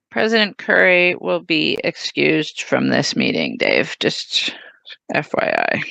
President Curry will be excused from this meeting, Dave, just FYI.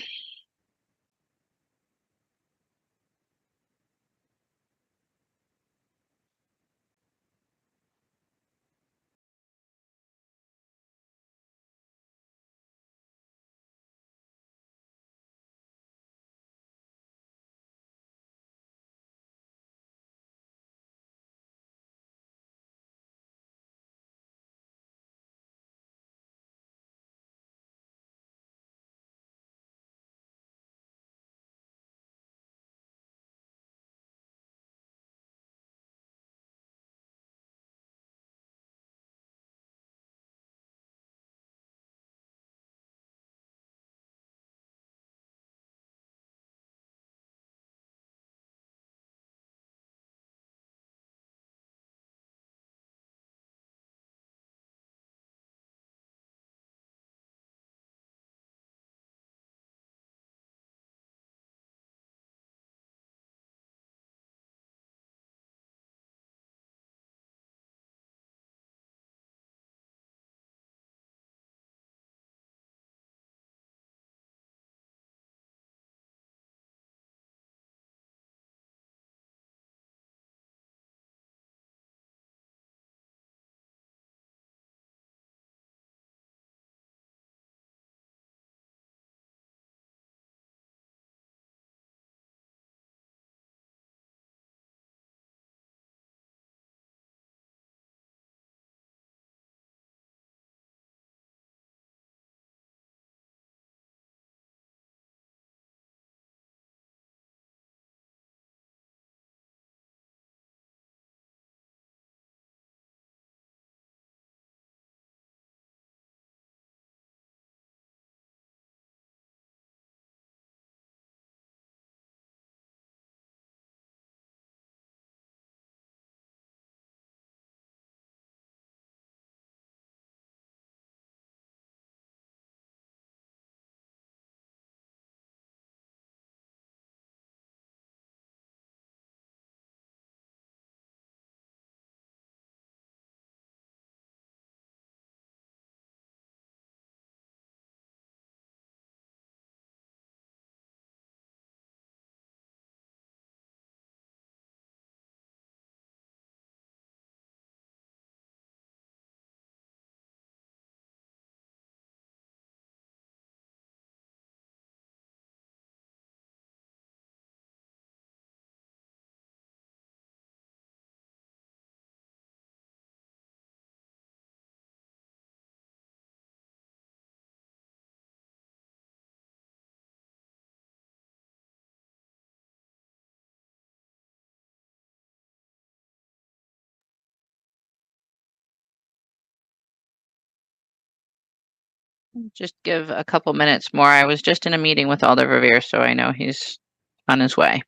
Just give a couple minutes more. I was just in a meeting with Alder Revere, so I know he's on his way.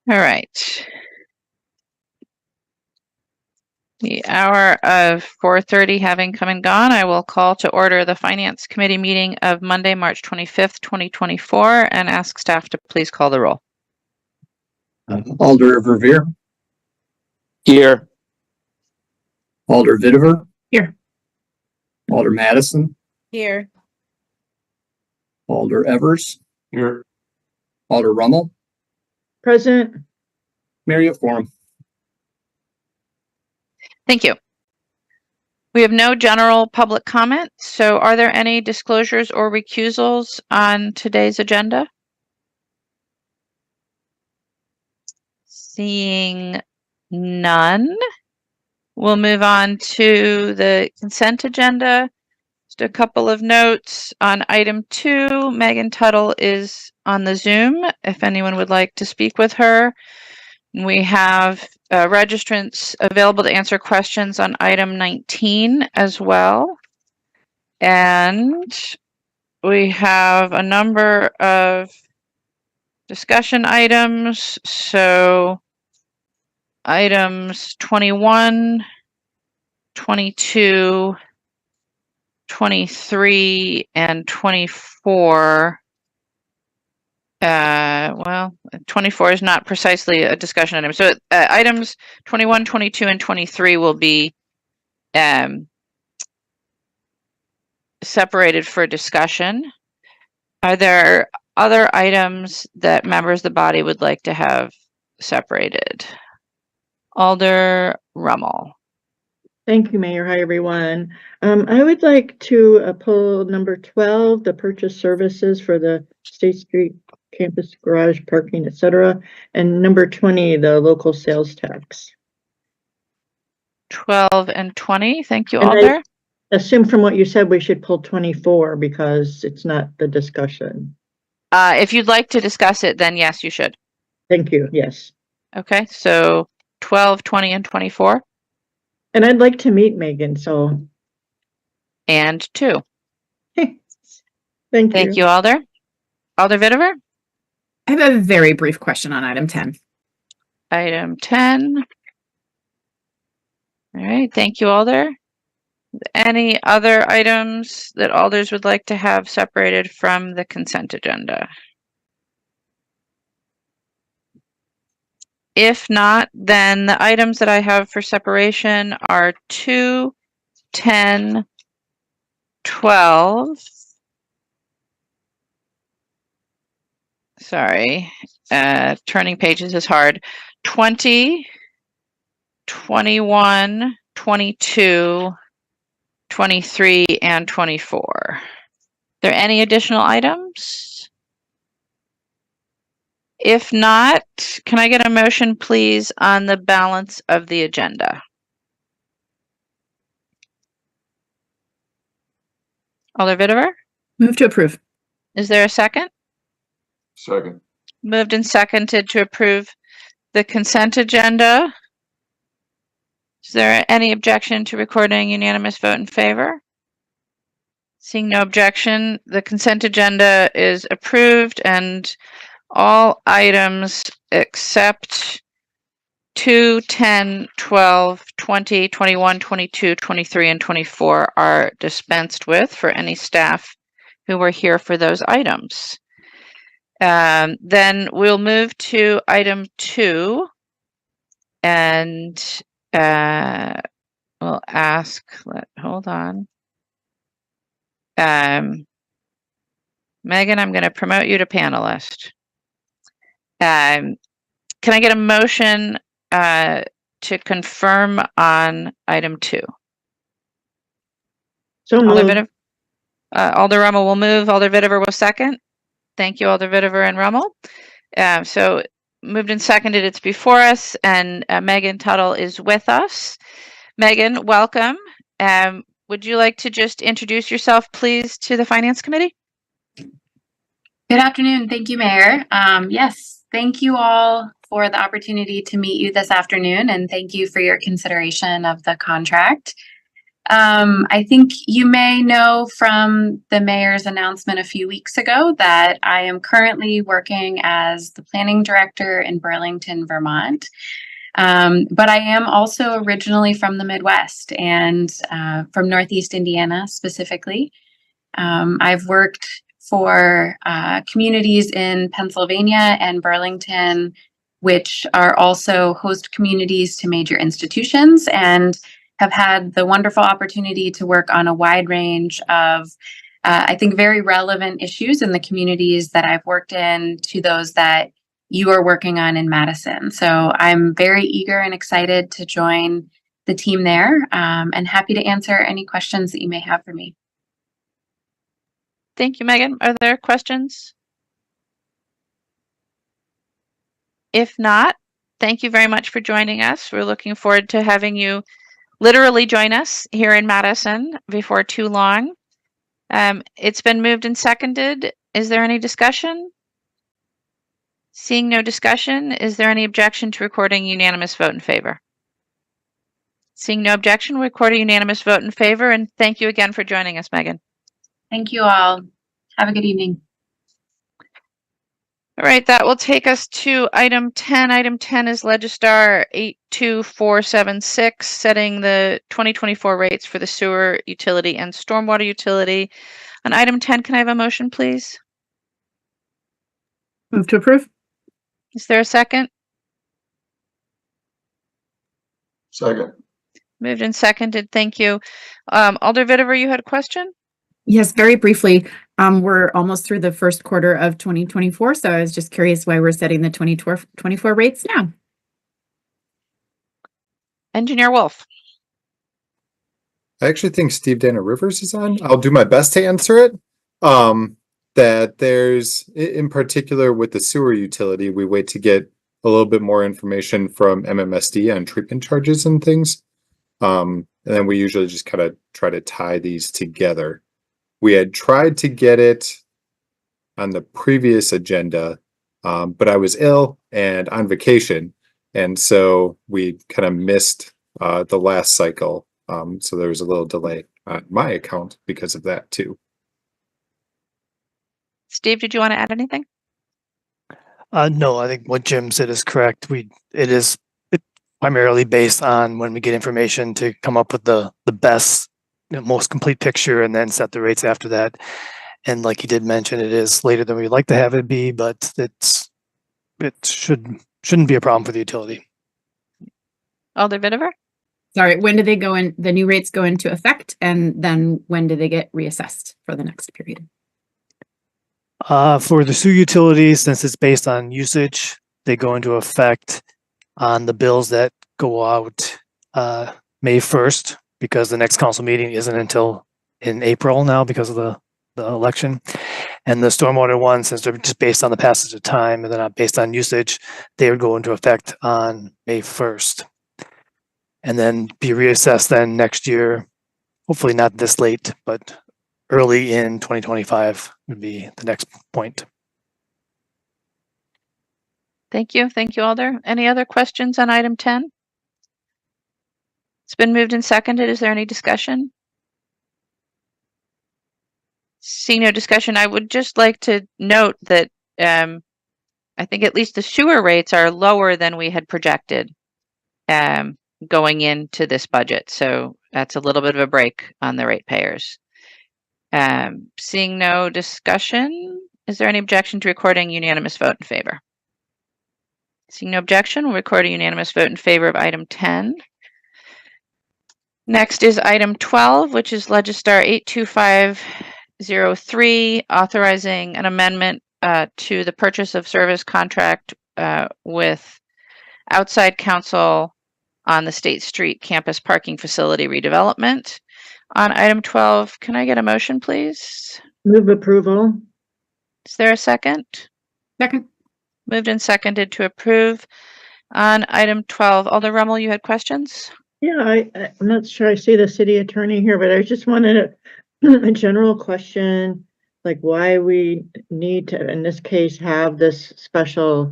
All right. The hour of 4:30 having come and gone, I will call to order the Finance Committee meeting of Monday, March 25th, 2024, and ask staff to please call the roll. Alder Revere. Here. Alder Vitiver. Here. Alder Madison. Here. Alder Evers. Here. Alder Rummel. Present. Mary Forum. Thank you. We have no general public comment, so are there any disclosures or recusals on today's agenda? Seeing None. We'll move on to the consent agenda. Just a couple of notes on item 2. Megan Tuttle is on the Zoom if anyone would like to speak with her. We have registrants available to answer questions on item 19 as well. And we have a number of discussion items. So items 21, 22, 23, and 24. Well, 24 is not precisely a discussion item. So items 21, 22, and 23 will be separated for discussion. Are there other items that members of the body would like to have separated? Alder Rummel. Thank you, Mayor. Hi, everyone. I would like to pull number 12, the purchase services for the State Street campus garage parking, etc., and number 20, the local sales tax. 12 and 20. Thank you, And Alder. I assume from what you said, we should pull 24 because it's not the discussion. If you'd like to discuss it, then yes, you should. Thank you. Yes. Okay, so 12, 20, and 24. And I'd like to meet Megan, so. And 2. Thank you. Thank you, Alder. Alder Vitever? I have a very brief question on item 10. Item 10. All right, thank you, Alder. Any other items that alders would like to have separated from the consent agenda? If not, then the items that I have for separation are 2, 10, 12. Sorry, turning pages is hard. 20, 21, 22, 23, and 24. Are there any additional items? If not, can I get a motion, please, on the balance of the agenda? Alder Vitever? Move to approve. Is there a second? Second. Moved and seconded to approve the consent agenda. Is there any objection to recording unanimous vote in favor? Seeing no objection, the consent agenda is approved and all items except 2, 10, 12, 20, 21, 22, 23, and 24 are dispensed with for any staff who were here for those items. Then we'll move to item 2 and we'll ask, hold on. Megan, I'm going to promote you to panelist. Can I get a motion to confirm on item 2? So Alder moved. Vitever, Alder Rummel will move. Alder Vitever will second. Thank you, Alder Vitever and Rummel. So moved and seconded. It's before us, and Megan Tuttle is with us. Megan, welcome. Would you like to just introduce yourself, please, to the Finance Committee? Good afternoon. Thank you, Mayor. Yes, thank you all for the opportunity to meet you this afternoon, and thank you for your consideration of the contract. I think you may know from the mayor's announcement a few weeks ago that I am currently working as the planning director in Burlington, Vermont. But I am also originally from the Midwest and from Northeast Indiana specifically. I've worked for communities in Pennsylvania and Burlington, which are also host communities to major institutions, and have had the wonderful opportunity to work on a wide range of, I think, very relevant issues in the communities that I've worked in to those that you are working on in Madison. So I'm very eager and excited to join the team there, and happy to answer any questions that you may have for me. Thank you, Megan. Are there questions? If not, thank you very much for joining us. We're looking forward to having you literally join us here in Madison before too long. It's been moved and seconded. Is there any discussion? Seeing no discussion, is there any objection to recording unanimous vote in favor? Seeing no objection, we'll record a unanimous vote in favor, and thank you again for joining us, Megan. Thank you all. Have a good evening. All right, that will take us to item 10. Item 10 is Legistar 82476, setting the 2024 rates for the sewer utility and stormwater utility. On item 10, can I have a motion, please? Move to approve. Is there a second? Second. Moved and seconded. Thank you. Alder Vitever, you had a question? Yes, very briefly. We're almost through the first quarter of 2024, so I was just curious why we're setting the 2024 rates now. Engineer Wolf. I actually think Steve Dana Rivers is on. I'll do my best to answer it. That there's, in particular with the sewer utility, we wait to get a little bit more information from MMSD on treatment charges and things. And then we usually just kind of try to tie these together. We had tried to get it on the previous agenda, but I was ill and on vacation. And so we kind of missed the last cycle. So there was a little delay on my account because of that too. Steve, did you want to add anything? No, I think what Jim said is correct. It is primarily based on when we get information to come up with the best, most complete picture, and then set the rates after that. And like he did mention, it is later than we'd like to have it be, but it shouldn't be a problem for the utility. Alder Vitever? Sorry, when do they go in? The new rates go into effect, and then when do they get reassessed for the next period? For the sewer utilities, since it's based on usage, they go into effect on the bills that go out May 1st, because the next council meeting isn't until in April now because of the election. And the stormwater ones, since they're just based on the passage of time and they're not based on usage, they would go into effect on May 1st. And then be reassessed then next year, hopefully not this late, but early in 2025 would be the next point. Thank you. Thank you, Alder. Any other questions on item 10? It's been moved and seconded. Is there any discussion? Seeing no discussion, I would just like to note that I think at least the sewer rates are lower than we had projected going into this budget. So that's a little bit of a break on the ratepayers. Seeing no discussion, is there any objection to recording unanimous vote in favor? Seeing no objection, we'll record a unanimous vote in favor of item 10. Next is item 12, which is Legistar 82503, authorizing an amendment to the purchase of service contract with outside counsel on the State Street campus parking facility redevelopment. On item 12, can I get a motion, please? Move approval. Is there a second? Second. Moved and seconded to approve. On item 12, Alder Rummel, you had questions? Yeah, I'm not sure I see the city attorney here, but I just wanted a general question, like why we need to, in this case, have this special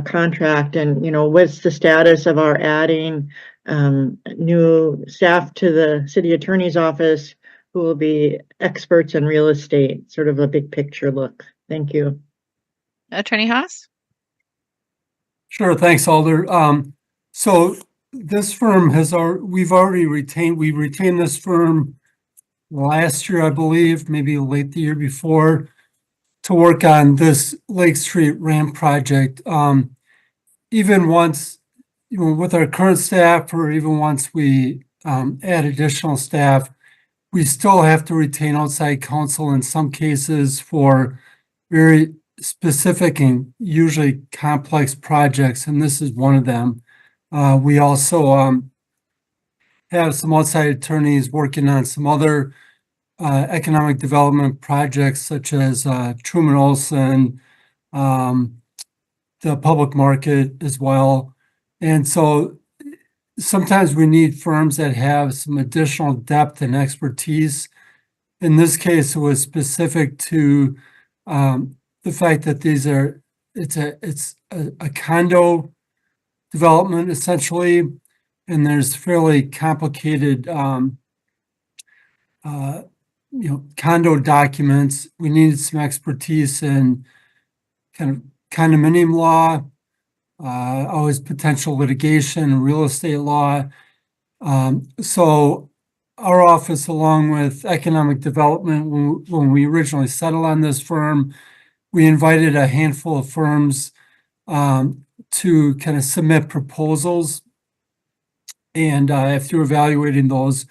contract, and what's the status of our adding new staff to the city attorney's office who will be experts in real estate, sort of a big picture look. Thank you. Attorney Haas? Sure, thanks, Alder. So this firm we retained this firm last year, I believe, maybe late the year before, to work on this Lake Street ramp project. Even once, with our current staff, or even once we add additional staff, we still have to retain outside counsel in some cases for very specific and usually complex projects, and this is one of them. We also have some outside attorneys working on some other economic development projects, such as Truman Olson, the public market as well. And so sometimes we need firms that have some additional depth and expertise. In this case, it was specific to the fact that it's a condo development essentially, and there's fairly complicated condo documents. We needed some expertise in kind of condominium law, always potential litigation, real estate law. So our office, along with economic development, when we originally settled on this firm, we invited a handful of firms to kind of submit proposals. And after evaluating those,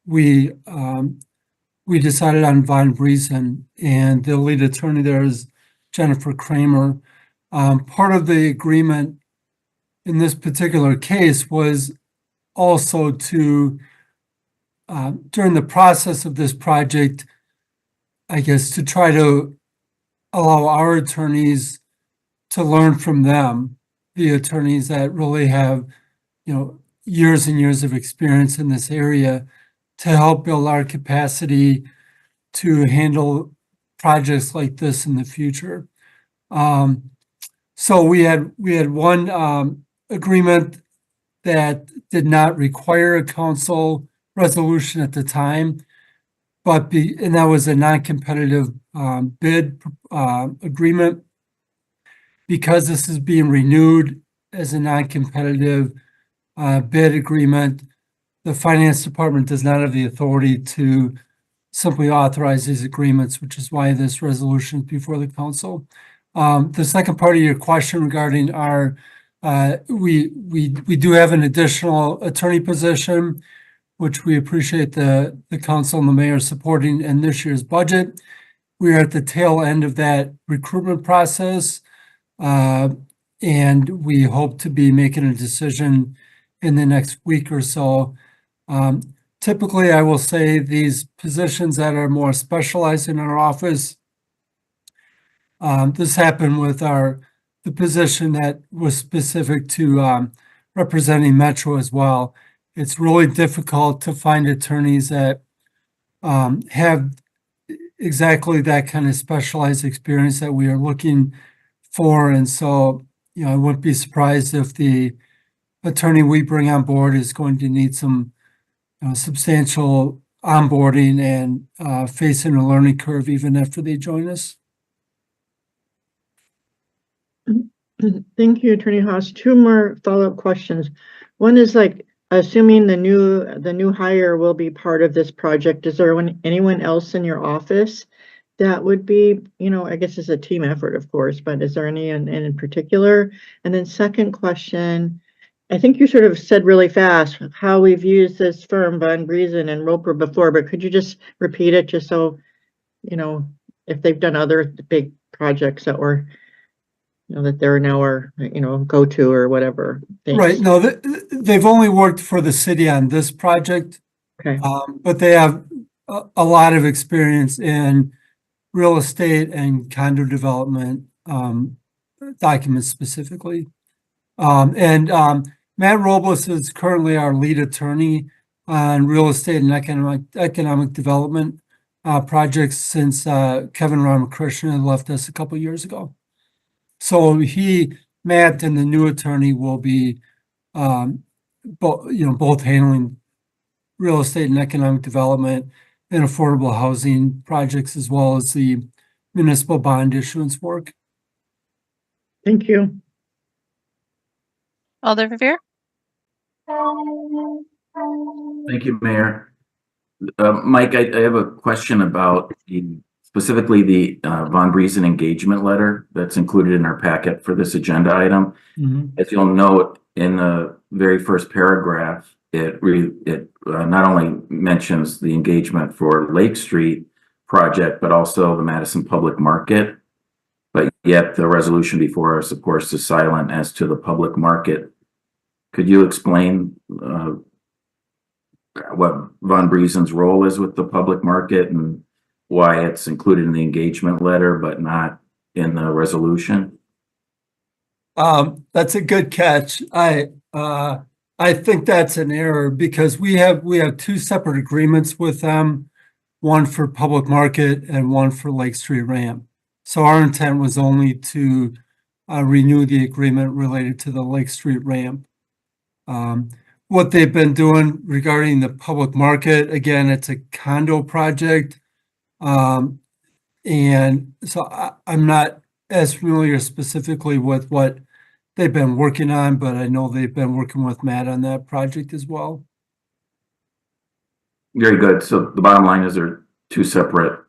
we decided on Von Briesen, and the lead attorney there is Jennifer Kramer. Part of the agreement in this particular case was also to, during the process of this project, I guess, to try to allow our attorneys to learn from them, the attorneys that really have, years and years of experience in this area, to help build our capacity to handle projects like this in the future. So we had one agreement that did not require a council resolution at the time, and that was a non-competitive bid agreement. Because this is being renewed as a non-competitive bid agreement, the finance department does not have the authority to simply authorize these agreements, which is why this resolution is before the council. The second part of your question regarding we do have an additional attorney position, which we appreciate the council and the mayor supporting in this year's budget. We are at the tail end of that recruitment process, and we hope to be making a decision in the next week or so. Typically, I will say these positions that are more specialized in our office, this happened with the position that was specific to representing Metro as well. It's really difficult to find attorneys that have exactly that kind of specialized experience that we are looking for. And so, I wouldn't be surprised if the attorney we bring on board is going to need some substantial onboarding and facing a learning curve even after they join us. Thank you, Attorney Haas. Two more follow-up questions. One is assuming the new hire will be part of this project, is there anyone else in your office that would be, I guess it's a team effort, of course, but is there any in particular? And then second question, I think you sort of said really fast how we've used this firm, Von Briesen and Roper, before, but could you just repeat it just so, if they've done other big projects that were, that they're now our, go-to or whatever. Thanks. Right. No, they've only worked for the city on this project. Okay. But they have a lot of experience in real estate and condo development documents specifically. Matt Robles is currently our lead attorney on real estate and economic development projects since Kevin Ramakrishnan left us a couple years ago. So Matt and the new attorney will be both handling real estate and economic development and affordable housing projects, as well as the municipal bond issuance work. Thank you. Alder Verveer? Thank you, Mayor. Mike, I have a question about specifically the Von Briesen engagement letter that's included in our packet for this agenda item. Mm-hmm. As you'll note, in the very first paragraph, it not only mentions the engagement for Lake Street project, but also the Madison Public Market. But yet the resolution before us, of course, is silent as to the public market. Could you explain what Von Briesen's role is with the public market and why it's included in the engagement letter but not in the resolution? That's a good catch. I think that's an error because we have two separate agreements with them, one for public market and one for Lake Street ramp. So our intent was only to renew the agreement related to the Lake Street ramp. What they've been doing regarding the public market, again, it's a condo project. And so I'm not as familiar specifically with what they've been working on, but I know they've been working with Matt on that project as well. Very good. So the bottom line is there are two separate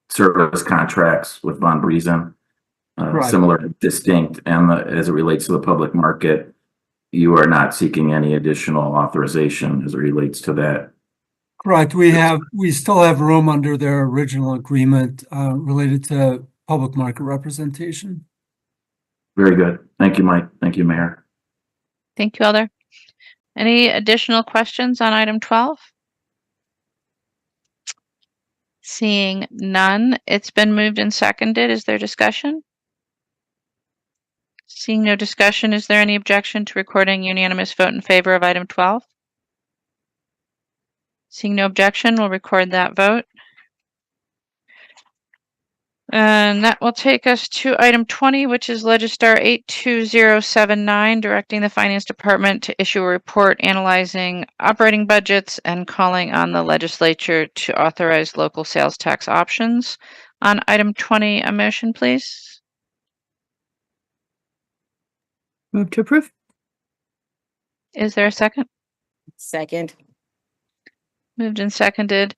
service contracts with Von Briesen, Right. similar, distinct, and as it relates to the public market, you are not seeking any additional authorization as it relates to that. Correct. We still have room under their original agreement related to public market representation. Very good. Thank you, Mike. Thank you, Mayor. Thank you, Alder. Any additional questions on item 12? Seeing none, it's been moved and seconded. Is there discussion? Seeing no discussion, is there any objection to recording unanimous vote in favor of item 12? Seeing no objection, we'll record that vote. And that will take us to item 20, which is Legistar 82079, directing the Finance Department to issue a report analyzing operating budgets and calling on the legislature to authorize local sales tax options. On item 20, a motion, please. Move to approve. Is there a second? Second. Moved and seconded.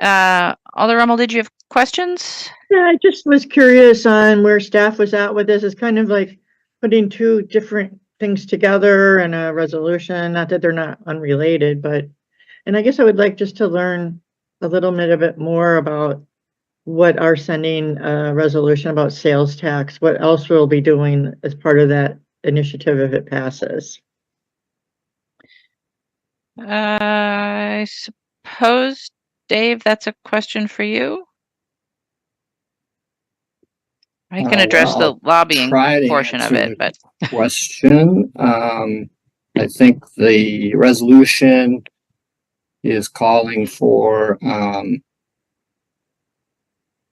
Alder Rummel, did you have questions? Yeah, I just was curious on where staff was at with this. It's kind of like putting two different things together in a resolution, not that they're not unrelated, and I guess I would like just to learn a little bit more about what our sending a resolution about sales tax, what else we'll be doing as part of that initiative if it passes. I suppose, Dave, that's a question for you. I can address the lobbying portion of it, but question. I think the resolution is calling for,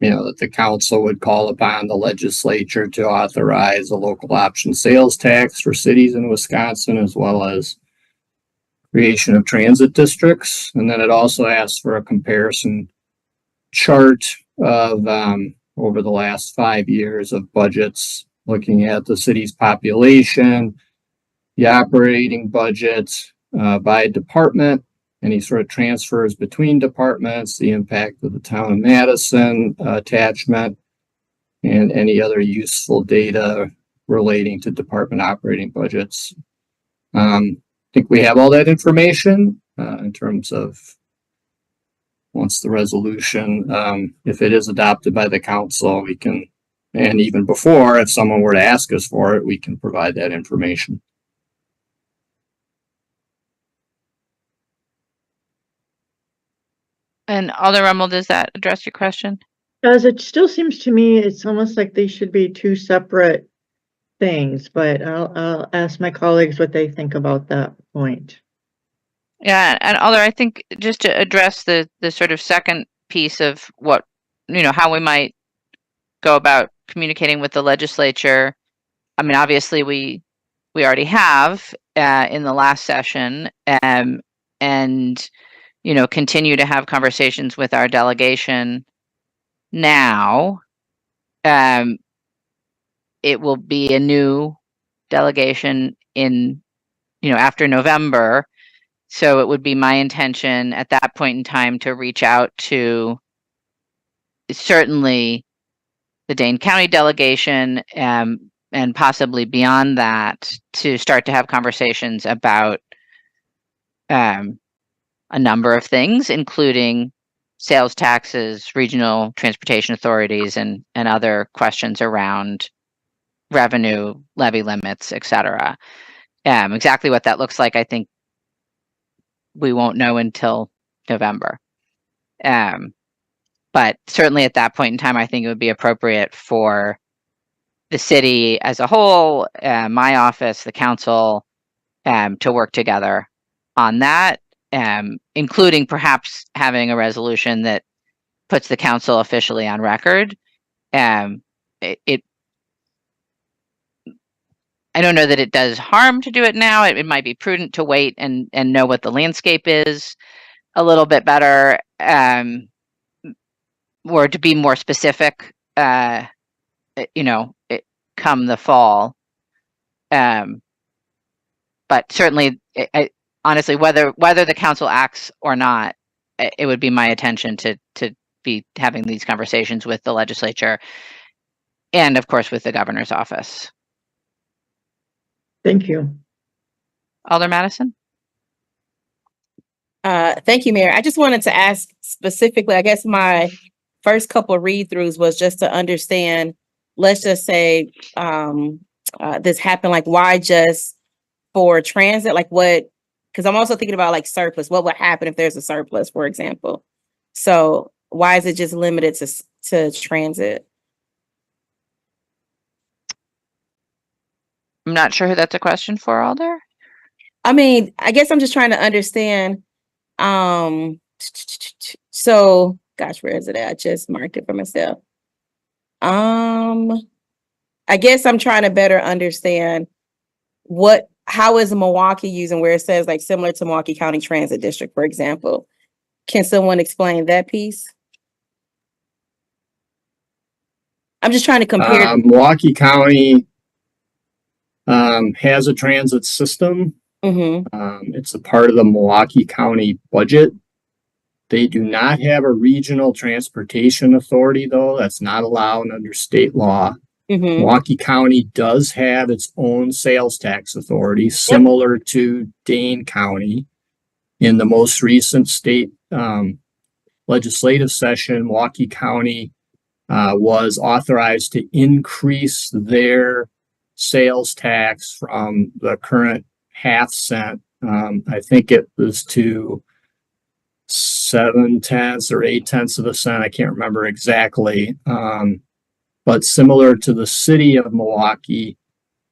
that the council would call upon the legislature to authorize a local option sales tax for cities in Wisconsin, as well as creation of transit districts. And then it also asks for a comparison chart of over the last 5 years of budgets, looking at the city's population, the operating budgets by department, any sort of transfers between departments, the impact of the town of Madison attachment, and any other useful data relating to department operating budgets. I think we have all that information in terms of once the resolution, if it is adopted by the council, we can, and even before, if someone were to ask us for it, we can provide that information. and Alder Rummel, does that address your question? As it still seems to me, it's almost like they should be two separate things, but I'll ask my colleagues what they think about that point. Yeah, and Alder, I think just to address the sort of second piece of what, how we might go about communicating with the legislature. I mean, obviously we already have in the last session, and continue to have conversations with our delegation now. It will be a new delegation in, after November. So it would be my intention at that point in time to reach out to certainly the Dane County delegation and possibly beyond that to start to have conversations about a number of things, including sales taxes, regional transportation authorities, and other questions around revenue, levy limits, et cetera. Exactly what that looks like, I think we won't know until November. But certainly at that point in time, I think it would be appropriate for the city as a whole, my office, the council, to work together on that, including perhaps having a resolution that puts the council officially on record. I don't know that it does harm to do it now. It might be prudent to wait and know what the landscape is a little bit better, or to be more specific, come the fall. But certainly, honestly, whether the council acts or not, it would be my intention to be having these conversations with the legislature and, of course, with the governor's office. Thank you. Alder Madison? Thank you, Mayor. I just wanted to ask specifically, I guess my first couple of read-throughs was just to understand, let's just say this happened, like why just for transit? Like what, because I'm also thinking about like surplus. What would happen if there's a surplus, for example? So why is it just limited to transit? I'm not sure who that's a question for, Alder. I mean, I guess I'm just trying to understand. So gosh, where is it at? I just marked it for myself. I guess I'm trying to better understand how is Milwaukee using, where it says like similar to Milwaukee County Transit District, for example. Can someone explain that piece? I'm just trying to compare. Milwaukee County has a transit system. It's a part of the Milwaukee County budget. They do not have a regional transportation authority, though. That's not allowed under state law. Milwaukee County does have its own sales tax authority, similar to Dane County. In the most recent state legislative session, Milwaukee County was authorized to increase their sales tax from the current half-cent. I think it was to 7/10 or 8/10 of a cent. I can't remember exactly. But similar to the city of Milwaukee,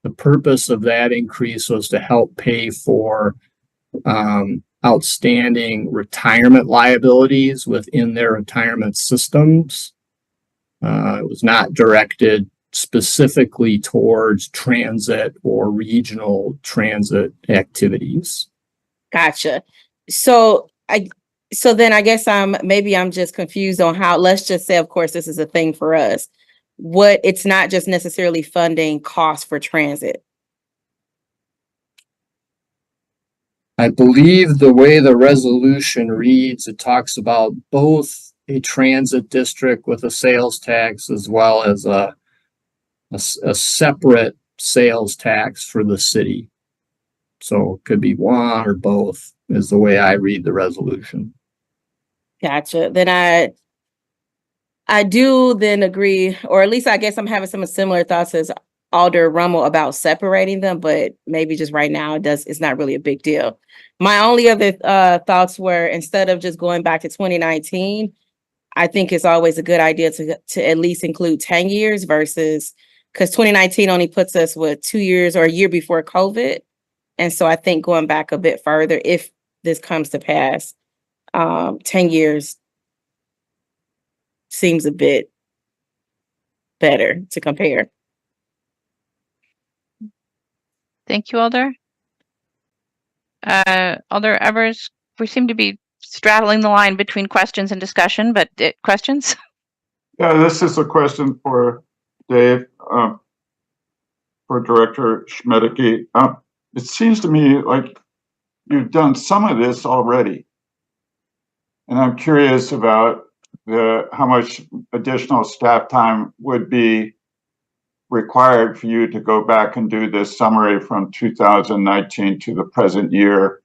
the purpose of that increase was to help pay for outstanding retirement liabilities within their retirement systems. It was not directed specifically towards transit or regional transit activities. Gotcha. So then I guess I'm just confused on how, let's just say, of course, this is a thing for us. It's not just necessarily funding costs for transit. I believe the way the resolution reads, it talks about both a transit district with a sales tax as well as a separate sales tax for the city. So it could be one or both is the way I read the resolution. Gotcha. Then I do then agree, or at least I guess I'm having some similar thoughts as Alder Rummel about separating them, but maybe just right now it's not really a big deal. My only other thoughts were, instead of just going back to 2019, I think it's always a good idea to at least include 10 years versus, because 2019 only puts us with 2 years or a year before COVID. And so I think going back a bit further, if this comes to pass, 10 years seems a bit better to compare. Thank you, Alder. Alder Evers, we seem to be straddling the line between questions and discussion, but questions? Yeah, this is a question for Dave, for Director Schmedeke. It seems to me like you've done some of this already. And I'm curious about how much additional staff time would be required for you to go back and do this summary from 2019 to the present year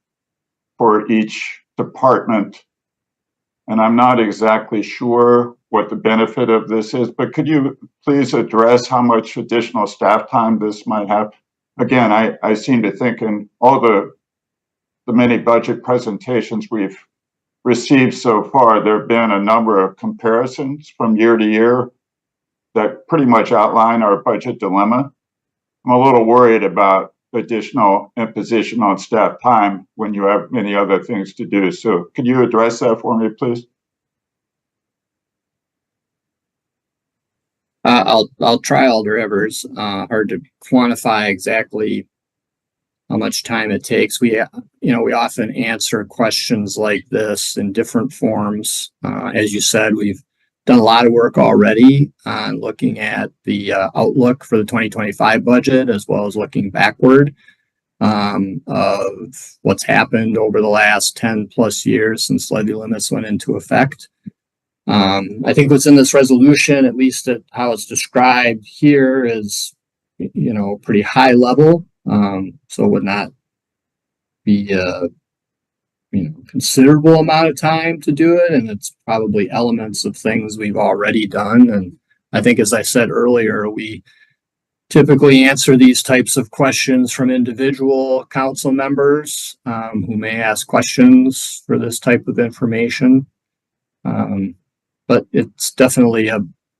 for each department. And I'm not exactly sure what the benefit of this is, but could you please address how much additional staff time this might have? Again, I seem to think in all the many budget presentations we've received so far, there have been a number of comparisons from year to year. that pretty much outline our budget dilemma. I'm a little worried about additional imposition on staff time when you have many other things to do. So could you address that for me, please? I'll try, Alder Evers. Hard to quantify exactly how much time it takes. We often answer questions like this in different forms. As you said, we've done a lot of work already on looking at the outlook for the 2025 budget, as well as looking backward of what's happened over the last 10 plus years since levy limits went into effect. I think what's in this resolution, at least at how it's described here, is, pretty high level. So it would not be considerable amount of time to do it, and it's probably elements of things we've already done. And I think, as I said earlier, we typically answer these types of questions from individual council members who may ask questions for this type of information. But it's definitely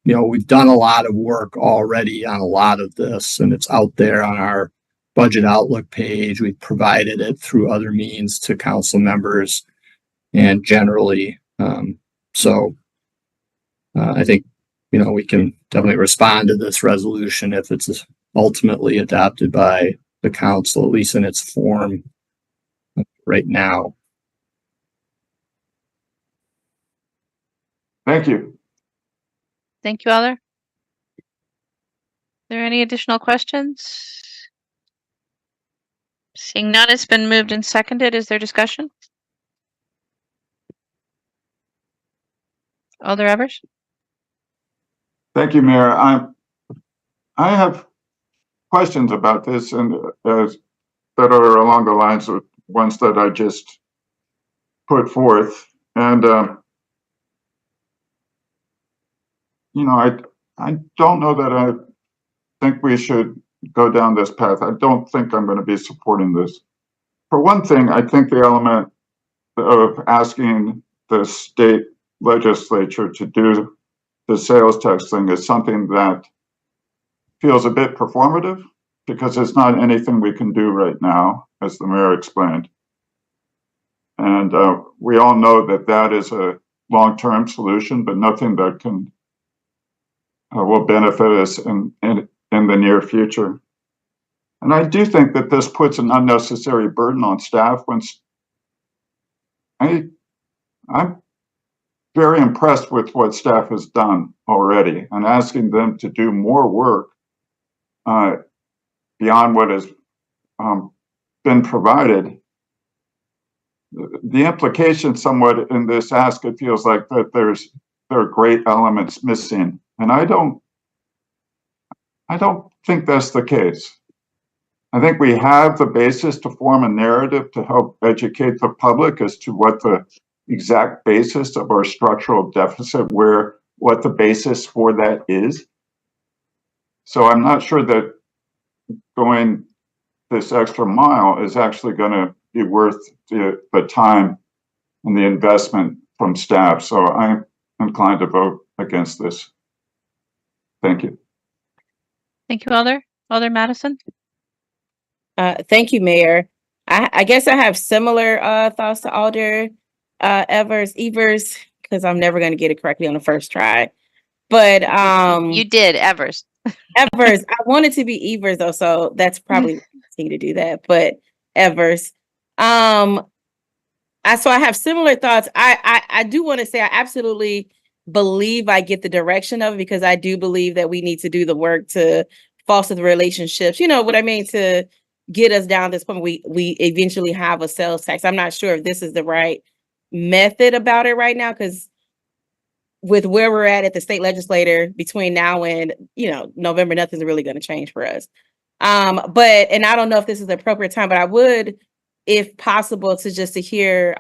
we've done a lot of work already on a lot of this, and it's out there on our budget outlook page. We've provided it through other means to council members and generally. So I think, we can definitely respond to this resolution if it's ultimately adopted by the council, at least in its form right now. Thank you. Thank you, Alder. Are there any additional questions? Seeing none, it's been moved and seconded. Is there discussion? Alder Evers? Thank you, Mayor. I have questions about this, and that are along the lines of ones that I just put forth. And I don't know that I think we should go down this path. I don't think I'm going to be supporting this. For one thing, I think the element of asking the state legislature to do the sales tax thing is something that feels a bit performative, because it's not anything we can do right now, as the mayor explained. And we all know that that is a long-term solution, but nothing that can will benefit us in the near future. And I do think that this puts an unnecessary burden on staff. When I'm very impressed with what staff has done already, and asking them to do more work beyond what has been provided. The implication somewhat in this ask, it feels like that there are great elements missing. And I don't think that's the case. I think we have the basis to form a narrative to help educate the public as to what the exact basis of our structural deficit, what the basis for that is. So I'm not sure that going this extra mile is actually going to be worth the time and the investment from staff. So I'm inclined to vote against this. Thank you. Thank you, Alder. Alder Madison? Thank you, Mayor. I guess I have similar thoughts to Alder Evers, because I'm never going to get it correctly on the first try. But You did, Evers. Evers. I wanted to be Evers though, so that's probably easy to do that. But Evers. So I have similar thoughts. I do want to say I absolutely believe I get the direction of it, because I do believe that we need to do the work to foster the relationships. You know what I mean? To get us down this point, we eventually have a sales tax. I'm not sure if this is the right method about it right now, because with where we're at the state legislature between now and November, nothing's really going to change for us. And I don't know if this is the appropriate time, but I would, if possible, to hear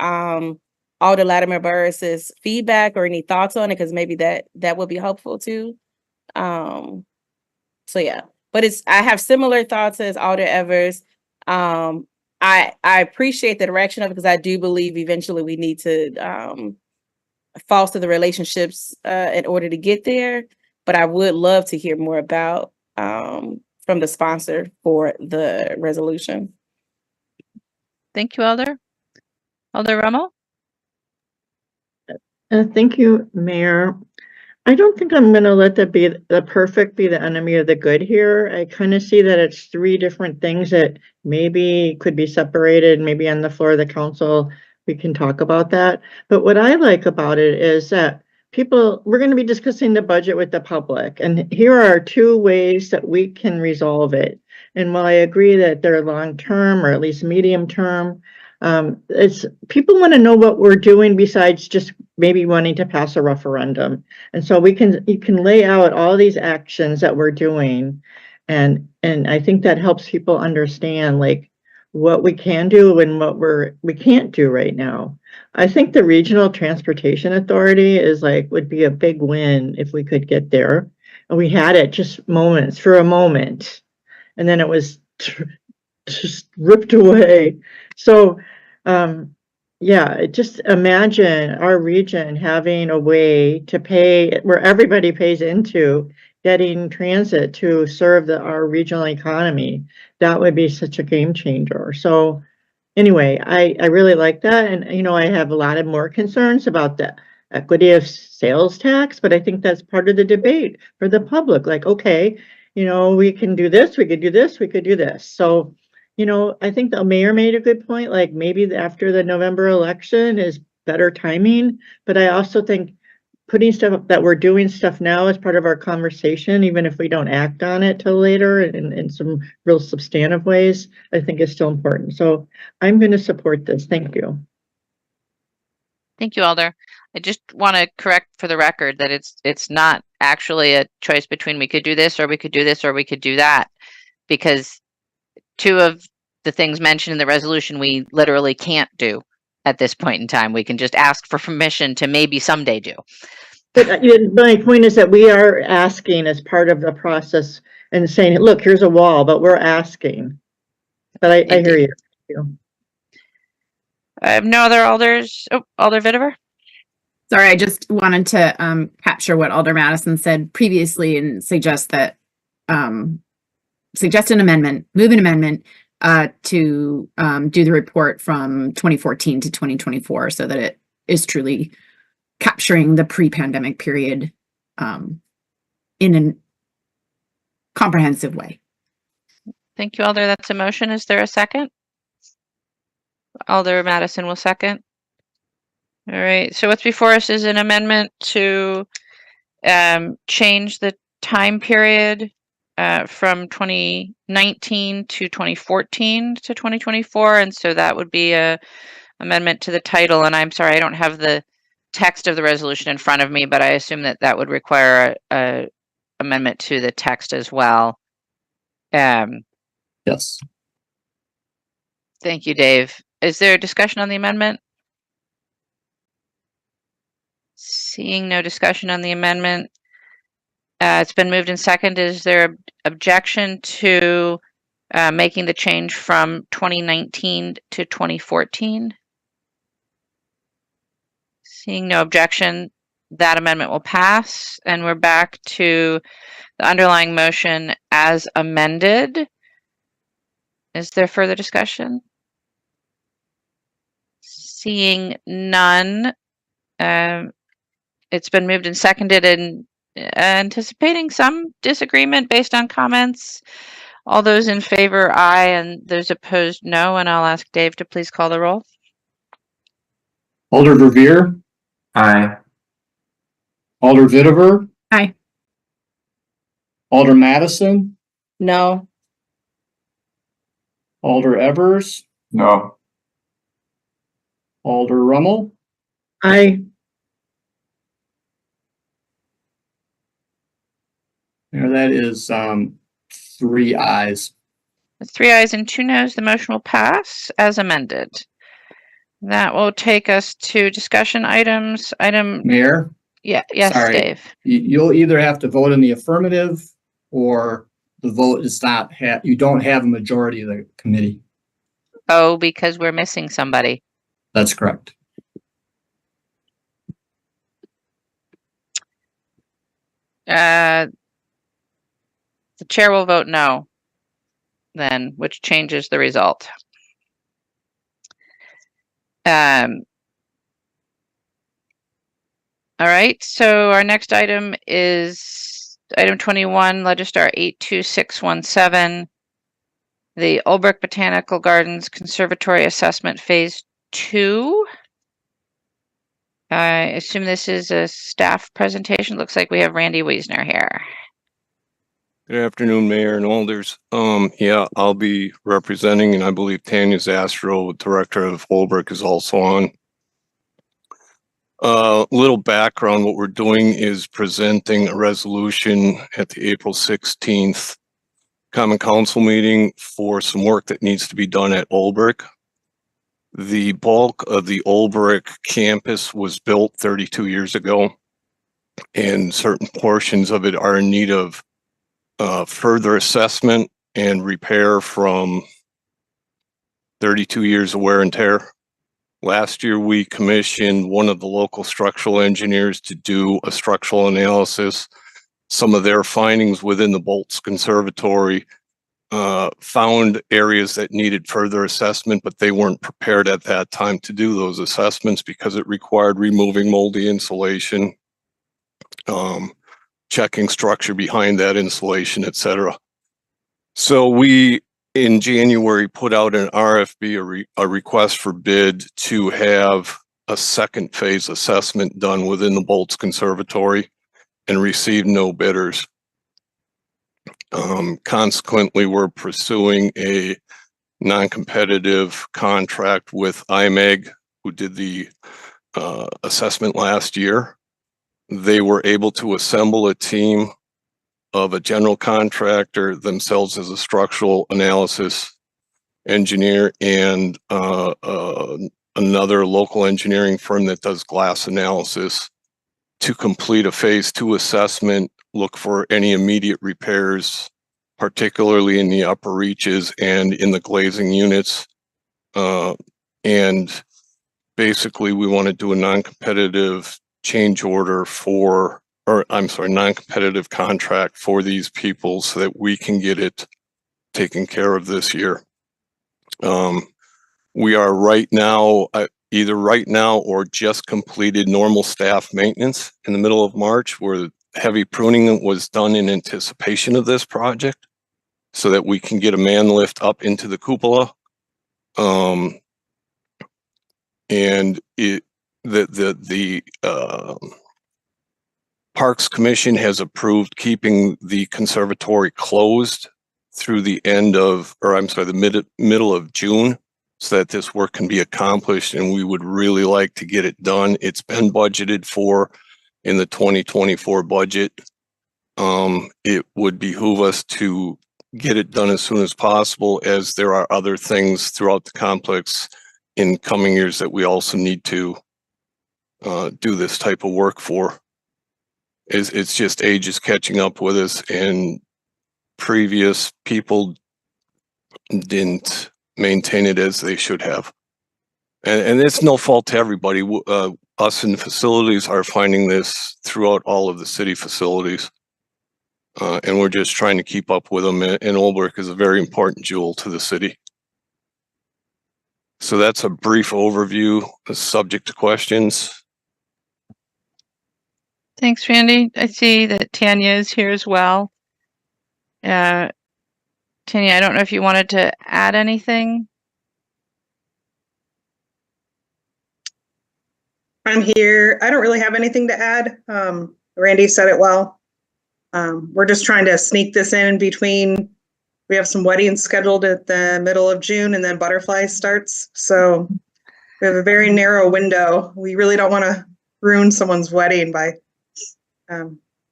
Alder Latimer Burris's feedback or any thoughts on it, because maybe that would be helpful too. So yeah, but I have similar thoughts as Alder Evers. I appreciate the direction of it, because I do believe eventually we need to foster the relationships in order to get there. but I would love to hear more about from the sponsor for the resolution. Thank you, Alder. Alder Rummel? Thank you, Mayor. I don't think I'm going to let the perfect be the enemy of the good here. I kind of see that it's three different things that maybe could be separated, maybe on the floor of the council, we can talk about that. But what I like about it is that we're going to be discussing the budget with the public, and here are two ways that we can resolve it. And while I agree that they're long-term or at least medium-term, it's people want to know what we're doing besides just maybe wanting to pass a referendum. And so you can lay out all these actions that we're doing. And I think that helps people understand like what we can do and what we can't do right now. I think the Regional Transportation Authority would be a big win if we could get there. And we had it just for a moment. And then it was just ripped away. So, yeah, just imagine our region having a way to pay where everybody pays into getting transit to serve our regional economy. That would be such a game changer. So anyway, I really like that. And, I have a lot of more concerns about the equity of sales tax, but I think that's part of the debate for the public. Like, okay, we can do this, we could do this, we could do this. So, I think the mayor made a good point, like maybe after the November election is better timing, but I also think putting stuff that we're doing stuff now as part of our conversation, even if we don't act on it till later in some real substantive ways, I think is still important. So I'm going to support this. Thank you. Thank you, Alder. I just want to correct for the record that it's not actually a choice between we could do this or we could do this or we could do that, because two of the things mentioned in the resolution we literally can't do at this point in time. We can just ask for permission to maybe someday do. But my point is that we are asking as part of the process and saying, look, here's a wall, but we're asking. But I hear you. Thank you. I have no other Alders. Oh, Alder Vitever. Sorry, I just wanted to capture what Alder Madison said previously and suggest an amendment, move an amendment to do the report from 2014 to 2024 so that it is truly capturing the pre-pandemic period in a comprehensive way. Thank you, Alder. That's a motion. Is there a second? Alder Madison will second. All right. So what's before us is an amendment to change the time period from 2019 to 2014 to 2024. And so that would be a amendment to the title. And I'm sorry, I don't have the text of the resolution in front of me, but I assume that would require a amendment to the text as well. Yes. Thank you, Dave. Is there a discussion on the amendment? Seeing no discussion on the amendment, it's been moved and seconded. Is there objection to making the change from 2019 to 2014? Seeing no objection, that amendment will pass, and we're back to the underlying motion as amended. Is there further discussion? Seeing none, it's been moved and seconded, and anticipating some disagreement based on comments. All those in favor, aye, and those opposed, no. And I'll ask Dave to please call the roll. Alder Verveer. Aye. Alder Vitever. Aye. Alder Madison. No. Alder Evers. No. Alder Rummel. Aye. There, that is 3 ayes. With 3 ayes and 2 noes, the motion will pass as amended. That will take us to discussion items. Mayor? Yeah, yes, Sorry. Dave. You'll either have to vote in the affirmative or the vote is not, you don't have a majority of the committee. Oh, because we're missing somebody. That's correct. The chair will vote no, then, which changes the result. All right, so our next item is item 21, Legistar 82617, the Olbrich Botanical Gardens Conservatory Assessment Phase 2. I assume this is a staff presentation. Looks like we have Randy Wiesner here. Good afternoon, Mayor and Alders. Yeah, I'll be representing, and I believe Tanya Zastro, Director of Olbrich, is also on. Little background, what we're doing is presenting a resolution at the April 16th Common Council meeting for some work that needs to be done at Olbrich. The bulk of the Olbrich campus was built 32 years ago, and certain portions of it are in need of further assessment and repair from 32 years of wear and tear. Last year, we commissioned one of the local structural engineers to do a structural analysis. Some of their findings within the Bolts Conservatory found areas that needed further assessment, but they weren't prepared at that time to do those assessments because it required removing moldy insulation, checking structure behind that insulation, etc. So we, in January, put out an RFB, a request for bid, to have a second phase assessment done within the Bolts Conservatory, and received no bidders. Consequently, we're pursuing a non-competitive contract with IMEG, who did the assessment last year. They were able to assemble a team of a general contractor, themselves as a structural analysis engineer, and another local engineering firm that does glass analysis, to complete a phase 2 assessment, look for any immediate repairs, particularly in the upper reaches and in the glazing units. And basically, we want to do a non-competitive change order for, or I'm sorry, non-competitive contract for these people so that we can get it taken care of this year. We are right now, either right now or just completed normal staff maintenance in the middle of March, where heavy pruning was done in anticipation of this project so that we can get a man lift up into the cupola. And the Parks Commission has approved keeping the conservatory closed through the end of, or I'm sorry, the middle of June, so that this work can be accomplished, and we would really like to get it done. It's been budgeted for in the 2024 budget. It would behoove us to get it done as soon as possible, as there are other things throughout the complex in coming years that we also need to do this type of work for. It's just age is catching up with us, and previous people didn't maintain it as they should have. And it's no fault to everybody. Us in the facilities are finding this throughout all of the city facilities. And we're just trying to keep up with them. And Olbrich is a very important jewel to the city. So that's a brief overview, subject to questions. Thanks, Randy. I see that Tanya is here as well. Tanya, I don't know if you wanted to add anything. I'm here. I don't really have anything to add. Randy said it well. We're just trying to sneak this in between. We have some weddings scheduled at the middle of June, and then Butterfly starts. So we have a very narrow window. We really don't want to ruin someone's wedding by.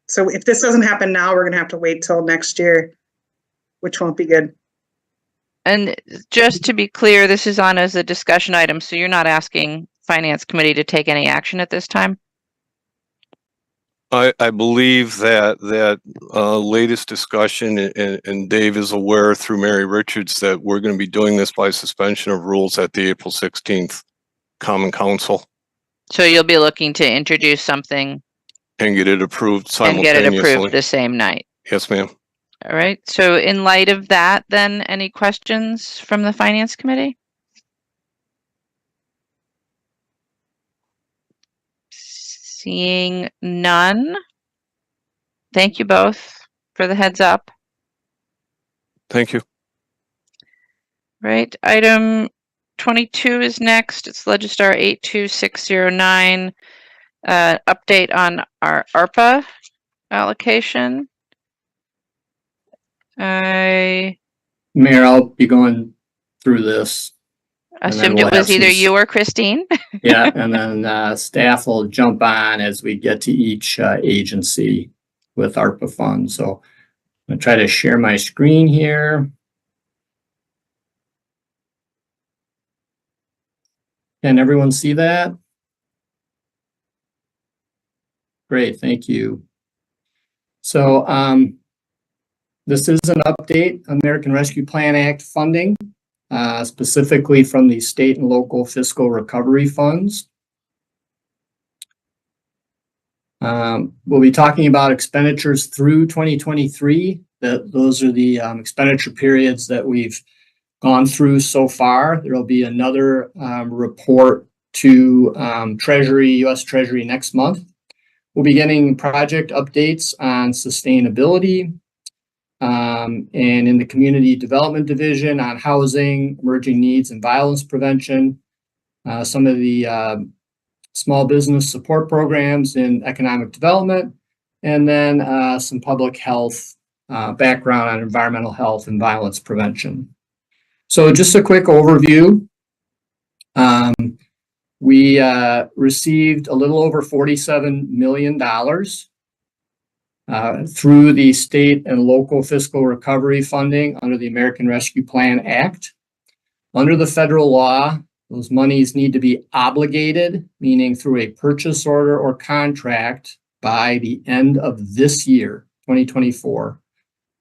So if this doesn't happen now, we're going to have to wait till next year, which won't be good. And just to be clear, this is on as a discussion item, so you're not asking Finance Committee to take any action at this time? I believe that latest discussion, and Dave is aware through Mary Richards, that we're going to be doing this by suspension of rules at the April 16th Common Council. So you'll be looking to introduce something And get it approved and get it approved simultaneously. the same night. Yes, ma'am. All right. So in light of that, then any questions from the Finance Committee? Seeing none. Thank you both for the heads up. Thank you. Right. Item 22 is next. It's Legistar 82609. Update on our ARPA allocation. I Mayor, I'll be going through this. And then assumed we'll it was have either some you or Christine. Yeah, and then staff will jump on as we get to each agency with ARPA funds. So I'm gonna try to share my screen here. Can everyone see that? Great, thank you. So this is an update, American Rescue Plan Act funding, specifically from the state and local fiscal recovery funds. We'll be talking about expenditures through 2023. Those are the expenditure periods that we've gone through so far. There will be another report to Treasury, U.S. Treasury next month. We'll be getting project updates on sustainability and in the Community Development Division on housing, emerging needs, and violence prevention. Some of the small business support programs in economic development, and then some public health background on environmental health and violence prevention. So just a quick overview. We received a little over $47 million through the state and local fiscal recovery funding under the American Rescue Plan Act. Under the federal law, those monies need to be obligated, meaning through a purchase order or contract by the end of this year, 2024,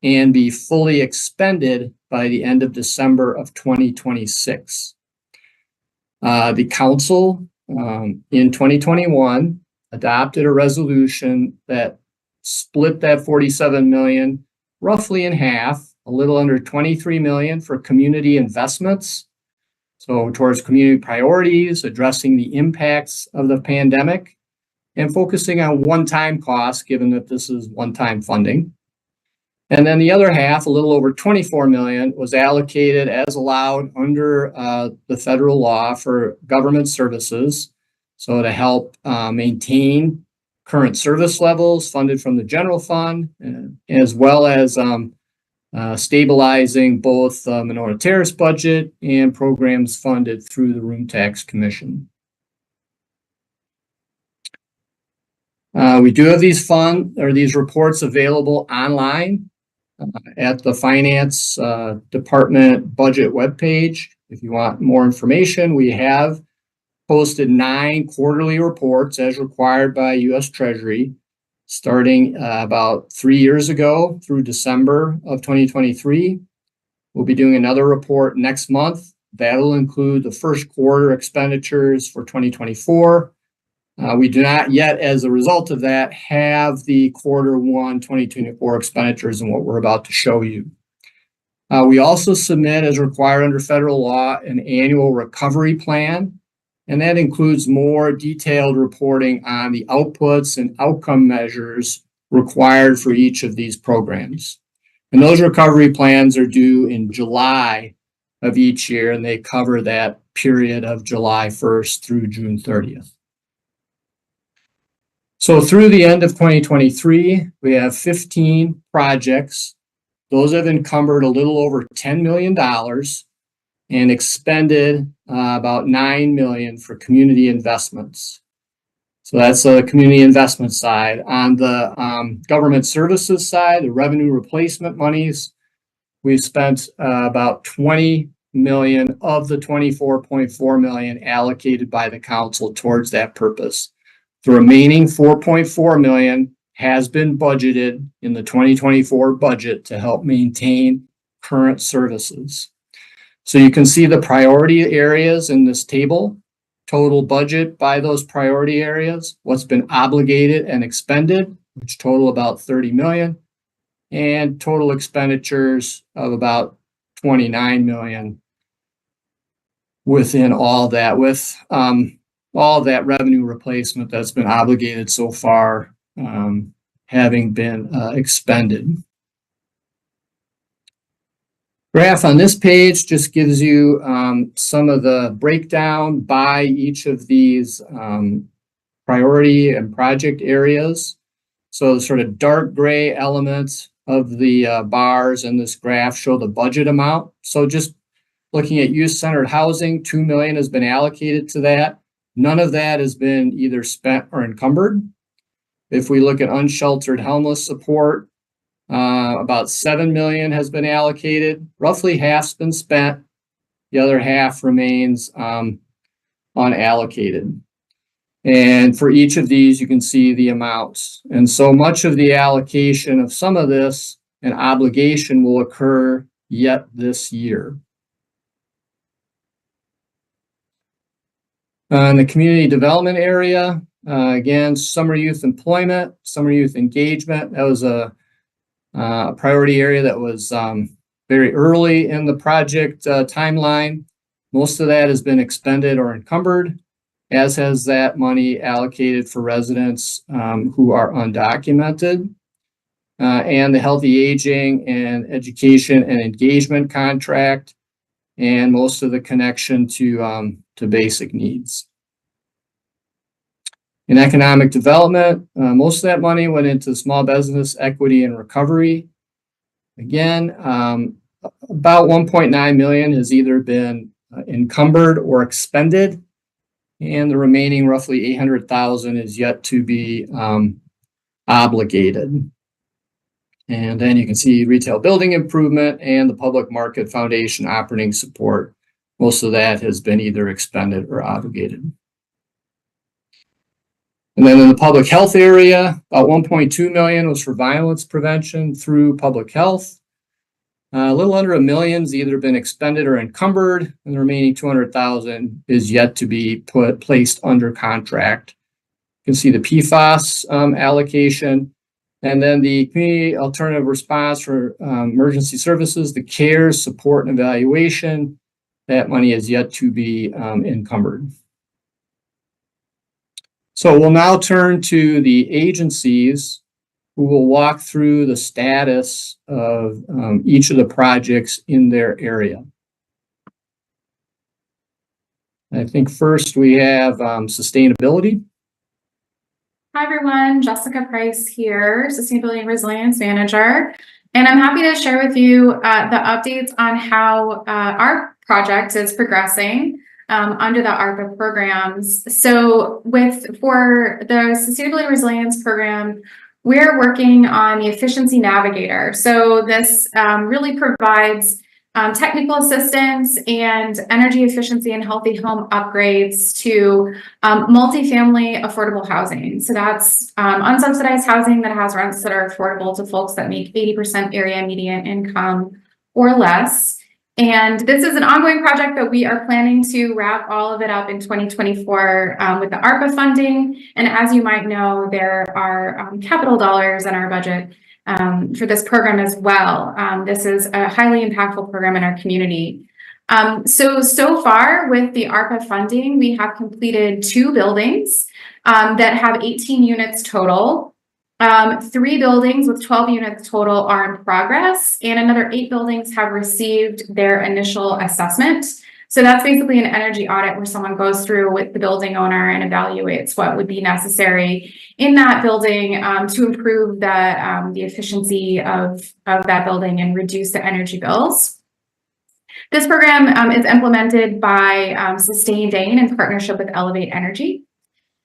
and be fully expended by the end of December of 2026. The council in 2021 adopted a resolution that split that 47 million roughly in half, a little under 23 million for community investments. So towards community priorities, addressing the impacts of the pandemic, and focusing on one-time costs, given that this is one-time funding. And then the other half, a little over 24 million, was allocated as allowed under the federal law for government services. So to help maintain current service levels funded from the general fund, as well as stabilizing both the Monona Terrace budget and programs funded through the Room Tax Commission. We do have these these reports available online at the Finance Department budget webpage. If you want more information, we have posted 9 quarterly reports as required by U.S. Treasury, starting about 3 years ago through December of 2023. We'll be doing another report next month. That'll include the first quarter expenditures for 2024. We do not yet, as a result of that, have the Q1 2024 expenditures and what we're about to show you. We also submit, as required under federal law, an annual recovery plan, and that includes more detailed reporting on the outputs and outcome measures required for each of these programs. And those recovery plans are due in July of each year, and they cover that period of July 1st through June 30th. So through the end of 2023, we have 15 projects. Those have encumbered a little over $10 million and expended about $9 million for community investments. So that's the community investment side. On the government services side, the revenue replacement monies, we've spent about $20 million of the $24.4 million allocated by the council towards that purpose. The remaining $4.4 million has been budgeted in the 2024 budget to help maintain current services. So you can see the priority areas in this table. total budget by those priority areas, what's been obligated and expended, which total about 30 million, and total expenditures of about 29 million within all that, with all that revenue replacement that's been obligated so far having been expended. Graph on this page just gives you some of the breakdown by each of these priority and project areas. So the sort of dark gray elements of the bars in this graph show the budget amount. So just looking at youth-centered housing, 2 million has been allocated to that. None of that has been either spent or encumbered. If we look at unsheltered homeless support, about 7 million has been allocated. Roughly half's been spent. The other half remains unallocated. And for each of these, you can see the amounts. And so much of the allocation of some of this and obligation will occur yet this year. In the community development area, again, summer youth employment, summer youth engagement, that was a priority area that was very early in the project timeline. Most of that has been expended or encumbered, as has that money allocated for residents who are undocumented. And the healthy aging and education and engagement contract, and most of the connection to basic needs. In economic development, most of that money went into small business equity and recovery. Again, about 1.9 million has either been encumbered or expended, and the remaining roughly 800,000 is yet to be obligated. And then you can see retail building improvement and the public market foundation operating support. Most of that has been either expended or obligated. And then in the public health area, about 1.2 million was for violence prevention through public health. A little under $1 million's either been expended or encumbered, and the remaining 200,000 is yet to be placed under contract. You can see the PFAS allocation, and then the community alternative response for emergency services, the CARES support and evaluation. That money is yet to be encumbered. So we'll now turn to the agencies who will walk through the status of each of the projects in their area. I think first we have sustainability. Hi everyone, Jessica Price here, Sustainability and Resilience Manager. And I'm happy to share with you the updates on how our project is progressing under the ARPA programs. So for the Sustainability and Resilience Program, we're working on the Efficiency Navigator. So this really provides technical assistance and energy efficiency and healthy home upgrades to multifamily affordable housing. So that's unsubsidized housing that has rents that are affordable to folks that make 80% area median income or less. And this is an ongoing project that we are planning to wrap all of it up in 2024 with the ARPA funding. And as you might know, there are capital dollars in our budget for this program as well. This is a highly impactful program in our community. So far with the ARPA funding, we have completed 2 buildings that have 18 units total. 3 buildings with 12 units total are in progress, and another 8 buildings have received their initial assessment. So that's basically an energy audit where someone goes through with the building owner and evaluates what would be necessary in that building to improve the efficiency of that building and reduce the energy bills. This program is implemented by Sustain Dane in partnership with Elevate Energy.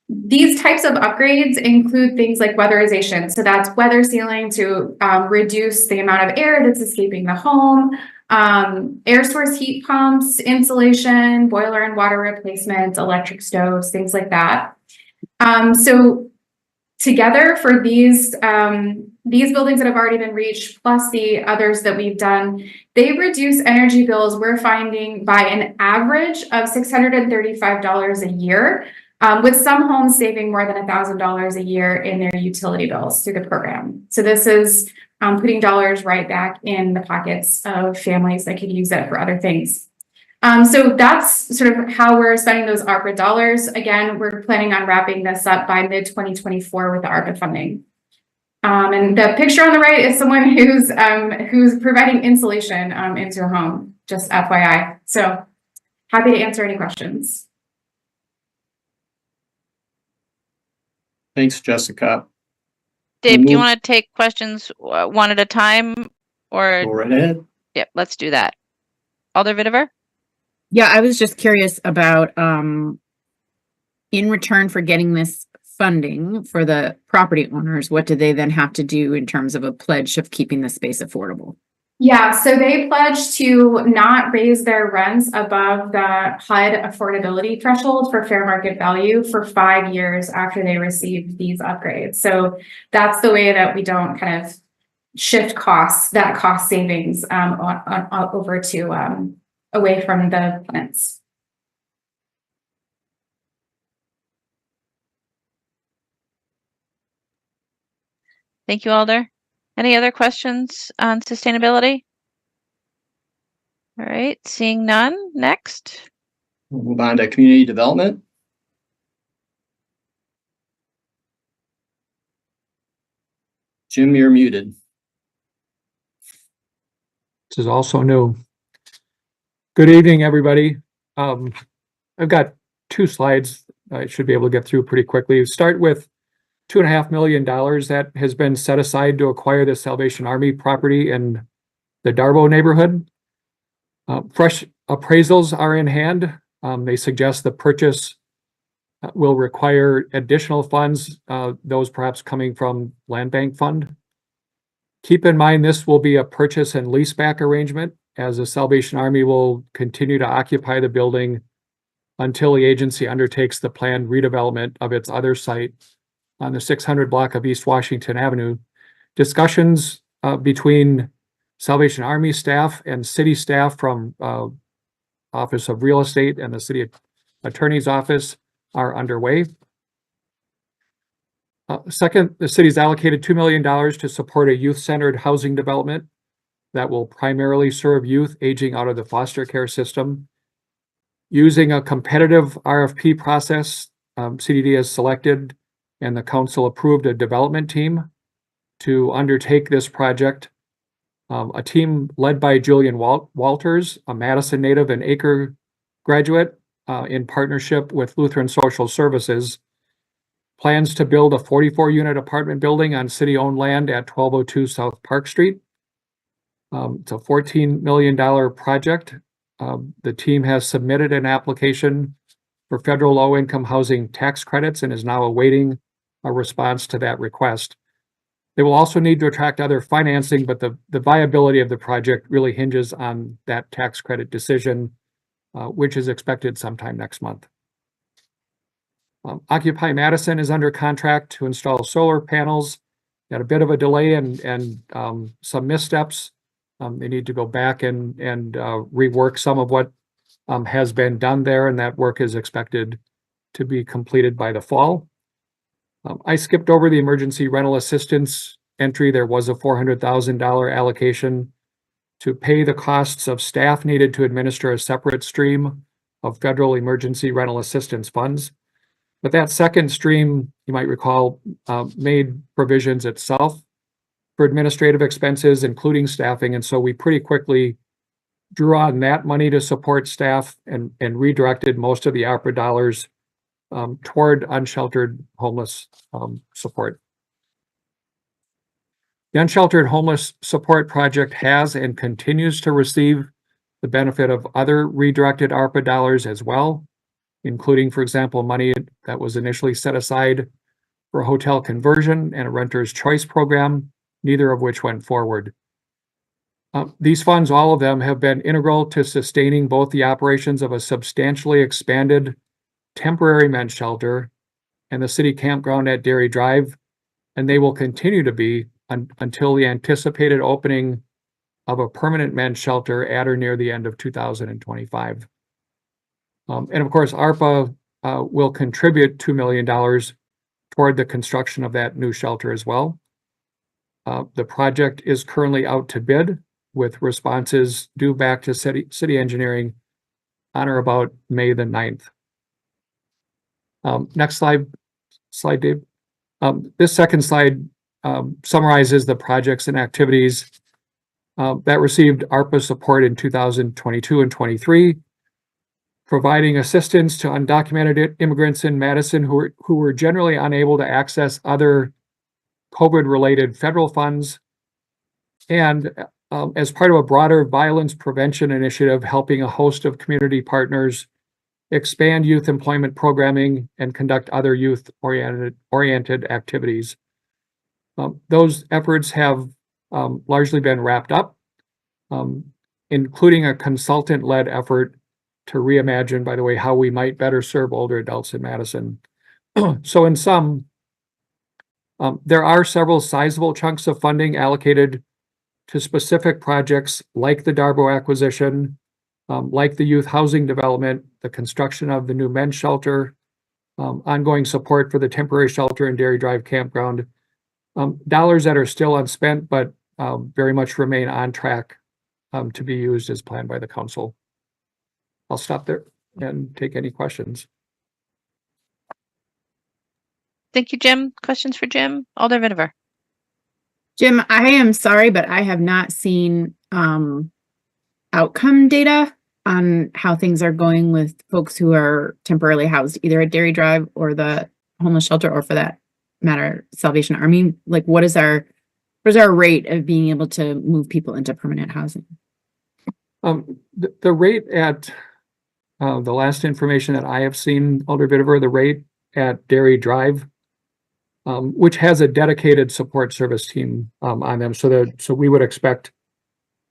These types of upgrades include things like weatherization. So that's weather sealing to reduce the amount of air that's escaping the home, air source heat pumps, insulation, boiler and water replacement, electric stoves, things like that. So together for these buildings that have already been reached, plus the others that we've done, they reduce energy bills, we're finding, by an average of $635 a year, with some homes saving more than $1,000 a year in their utility bills through the program. So this is putting dollars right back in the pockets of families that could use it for other things. So that's sort of how we're spending those ARPA dollars. Again, we're planning on wrapping this up by mid-2024 with the ARPA funding. And the picture on the right is someone who's providing insulation into a home, just FYI. So happy to answer any questions. Thanks, Jessica. Dave, do you want to take questions one at a time, or? Go right ahead. Yep, let's do that. Alder Vitever? Yeah, I was just curious about, in return for getting this funding for the property owners, what do they then have to do in terms of a pledge of keeping the space affordable? Yeah, so they pledged to not raise their rents above the HUD affordability threshold for fair market value for 5 years after they received these upgrades. So that's the way that we don't kind of shift costs, that cost savings over to away from the tenants. Thank you, Alder. Any other questions on sustainability? All right, seeing none, next. We'll move on to community development. Jim, you're muted. This is also new. Good evening, everybody. I've got 2 slides I should be able to get through pretty quickly. Start with $2.5 million that has been set aside to acquire the Salvation Army property in the Darbo neighborhood. Fresh appraisals are in hand. They suggest the purchase will require additional funds, those perhaps coming from Land Bank Fund. Keep in mind, this will be a purchase and leaseback arrangement, as the Salvation Army will continue to occupy the building until the agency undertakes the planned redevelopment of its other site on the 600 block of East Washington Avenue. Discussions between Salvation Army staff and city staff from Office of Real Estate and the City Attorney's Office are underway. Second, the city's allocated $2 million to support a youth-centered housing development that will primarily serve youth aging out of the foster care system. Using a competitive RFP process, CDD has selected and the council approved a development team to undertake this project. A team led by Julian Walters, a Madison native and Acre graduate, in partnership with Lutheran Social Services, plans to build a 44-unit apartment building on city-owned land at 1202 South Park Street. It's a $14 million project. The team has submitted an application for federal low-income housing tax credits and is now awaiting a response to that request. They will also need to attract other financing, but the viability of the project really hinges on that tax credit decision, which is expected sometime next month. Occupy Madison is under contract to install solar panels. Got a bit of a delay and some missteps. They need to go back and rework some of what has been done there, and that work is expected to be completed by the fall. I skipped over the emergency rental assistance entry. There was a $400,000 allocation to pay the costs of staff needed to administer a separate stream of federal emergency rental assistance funds. But that second stream, you might recall, made provisions itself for administrative expenses, including staffing. And so we pretty quickly drew on that money to support staff and redirected most of the ARPA dollars toward unsheltered homeless support. The Unsheltered Homeless Support Project has and continues to receive the benefit of other redirected ARPA dollars as well, including, for example, money that was initially set aside for a hotel conversion and a renter's choice program, neither of which went forward. These funds, all of them, have been integral to sustaining both the operations of a substantially expanded temporary men's shelter and the city campground at Dairy Drive, and they will continue to be until the anticipated opening of a permanent men's shelter at or near the end of 2025. And of course, ARPA will contribute $2 million toward the construction of that new shelter as well. The project is currently out to bid with responses due back to city engineering on or about May the 9th. Next slide, Dave. This second slide summarizes the projects and activities that received ARPA support in 2022 and 23, providing assistance to undocumented immigrants in Madison who were generally unable to access other COVID-related federal funds, and as part of a broader violence prevention initiative, helping a host of community partners expand youth employment programming and conduct other youth-oriented activities. Those efforts have largely been wrapped up, including a consultant-led effort to reimagine, by the way, how we might better serve older adults in Madison. So in sum, there are several sizable chunks of funding allocated to specific projects like the Darbo acquisition, like the youth housing development, the construction of the new men's shelter, ongoing support for the temporary shelter in Dairy Drive Campground, dollars that are still unspent, but very much remain on track to be used as planned by the council. I'll stop there and take any questions. Thank you, Jim. Questions for Jim? Alder Vinover. Jim, I am sorry, but I have not seen outcome data on how things are going with folks who are temporarily housed either at Dairy Drive or the homeless shelter, or for that matter, Salvation Army. Like, what is our rate of being able to move people into permanent housing? The rate at the last information that I have seen, Alder Vinover, the rate at Dairy Drive, which has a dedicated support service team on them, so we would expect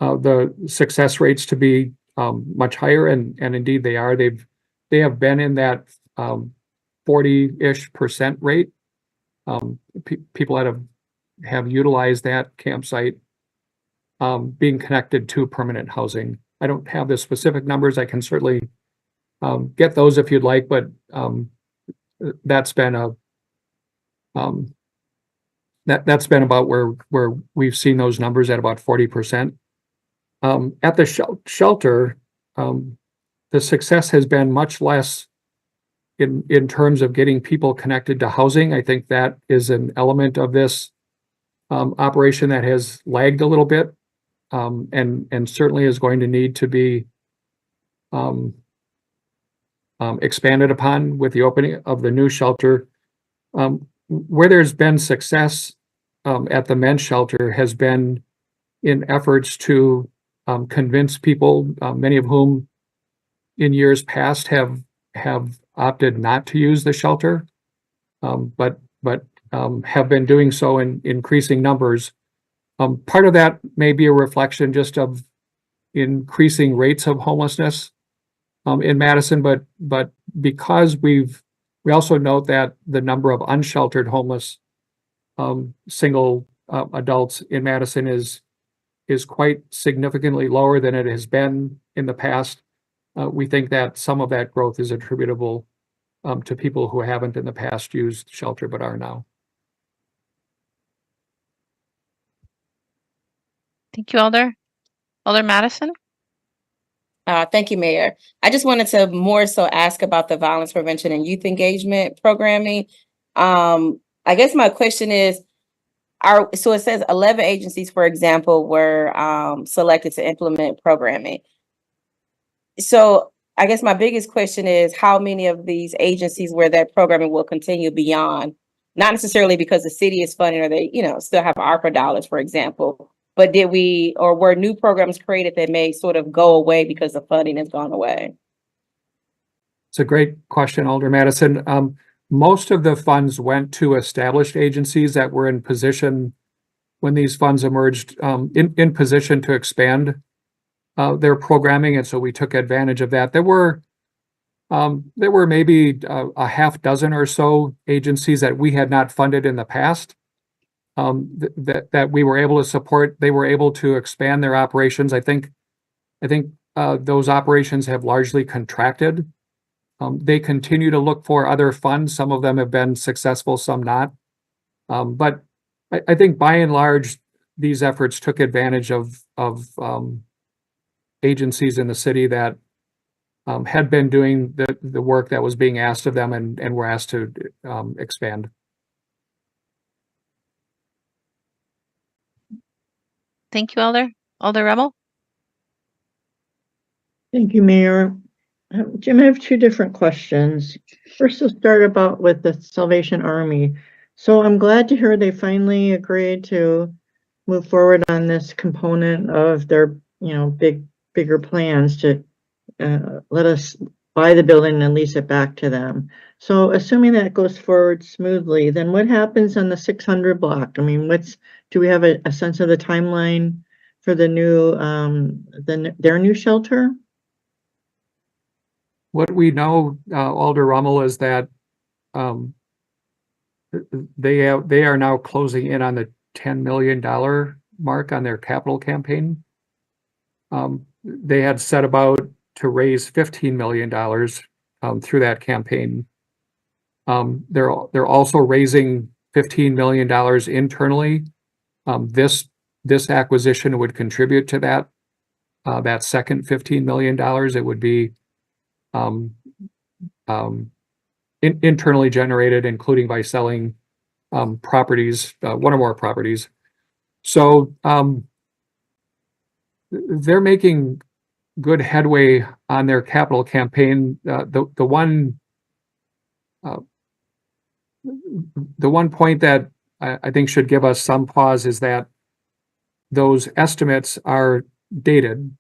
the success rates to be much higher, and indeed they are. They have been in that 40-ish% rate. People that have utilized that campsite being connected to permanent housing. I don't have the specific numbers. I can certainly get those if you'd like, but that's been about where we've seen those numbers at about 40%. At the shelter, the success has been much less in terms of getting people connected to housing. I think that is an element of this operation that has lagged a little bit, and certainly is going to need to be expanded upon with the opening of the new shelter. Where there's been success at the men's shelter has been in efforts to convince people, many of whom in years past have opted not to use the shelter, but have been doing so in increasing numbers. Part of that may be a reflection just of increasing rates of homelessness in Madison, but because we also note that the number of unsheltered homeless single adults in Madison is quite significantly lower than it has been in the past. We think that some of that growth is attributable to people who haven't in the past used shelter but are now. Thank you, Alder. Alder Madison. Thank you, Mayor. I just wanted to more so ask about the violence prevention and youth engagement programming. I guess my question is, so it says 11 agencies, for example, were selected to implement programming. So I guess my biggest question is, how many of these agencies where that programming will continue beyond, not necessarily because the city is funding or they, still have ARPA dollars, for example, but were new programs created that may sort of go away because the funding has gone away? It's a great question, Alder Madison. Most of the funds went to established agencies that were in position when these funds emerged, in position to expand their programming, and so we took advantage of that. There were maybe a half dozen or so agencies that we had not funded in the past that we were able to support. They were able to expand their operations. I think those operations have largely contracted. They continue to look for other funds. Some of them have been successful, some not. But I think by and large, these efforts took advantage of agencies in the city that had been doing the work that was being asked of them and were asked to expand. Thank you, Alder. Alder Rebel? Thank you, Mayor. Jim, I have two different questions. First, we'll start about with the Salvation Army. So I'm glad to hear they finally agreed to move forward on this component of their, bigger plans to let us buy the building and lease it back to them. So assuming that goes forward smoothly, then what happens on the 600 block? I mean, do we have a sense of the timeline for the new, their new shelter? What we know, Alder Rummel, is that they are now closing in on the $10 million mark on their capital campaign. They had set about to raise $15 million through that campaign. They're also raising $15 million internally. This acquisition would contribute to that second $15 million. It would be internally generated, including by selling properties, one or more properties. So they're making good headway on their capital campaign. The one point that I think should give us some pause is that those estimates are dated.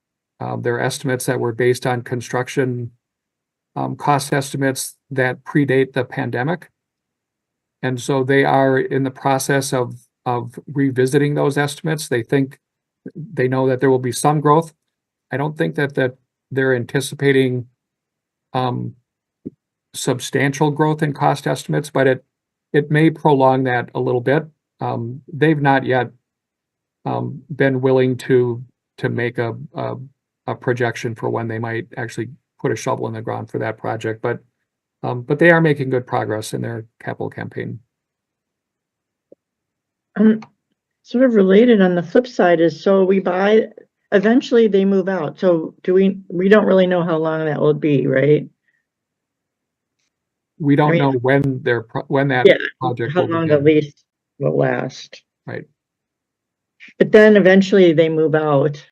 They're estimates that were based on construction cost estimates that predate the pandemic. And so they are in the process of revisiting those estimates. They know that there will be some growth. I don't think that they're anticipating substantial growth in cost estimates, but it may prolong that a little bit. They've not yet been willing to make a projection for when they might actually put a shovel in the ground for that project, but they are making good progress in their capital campaign. Sort of related on the flip side is, so we buy, eventually they move out. So we don't really know how long that will be, right? We don't know when that project how will long begin. the lease will last. Right. But then eventually they move out,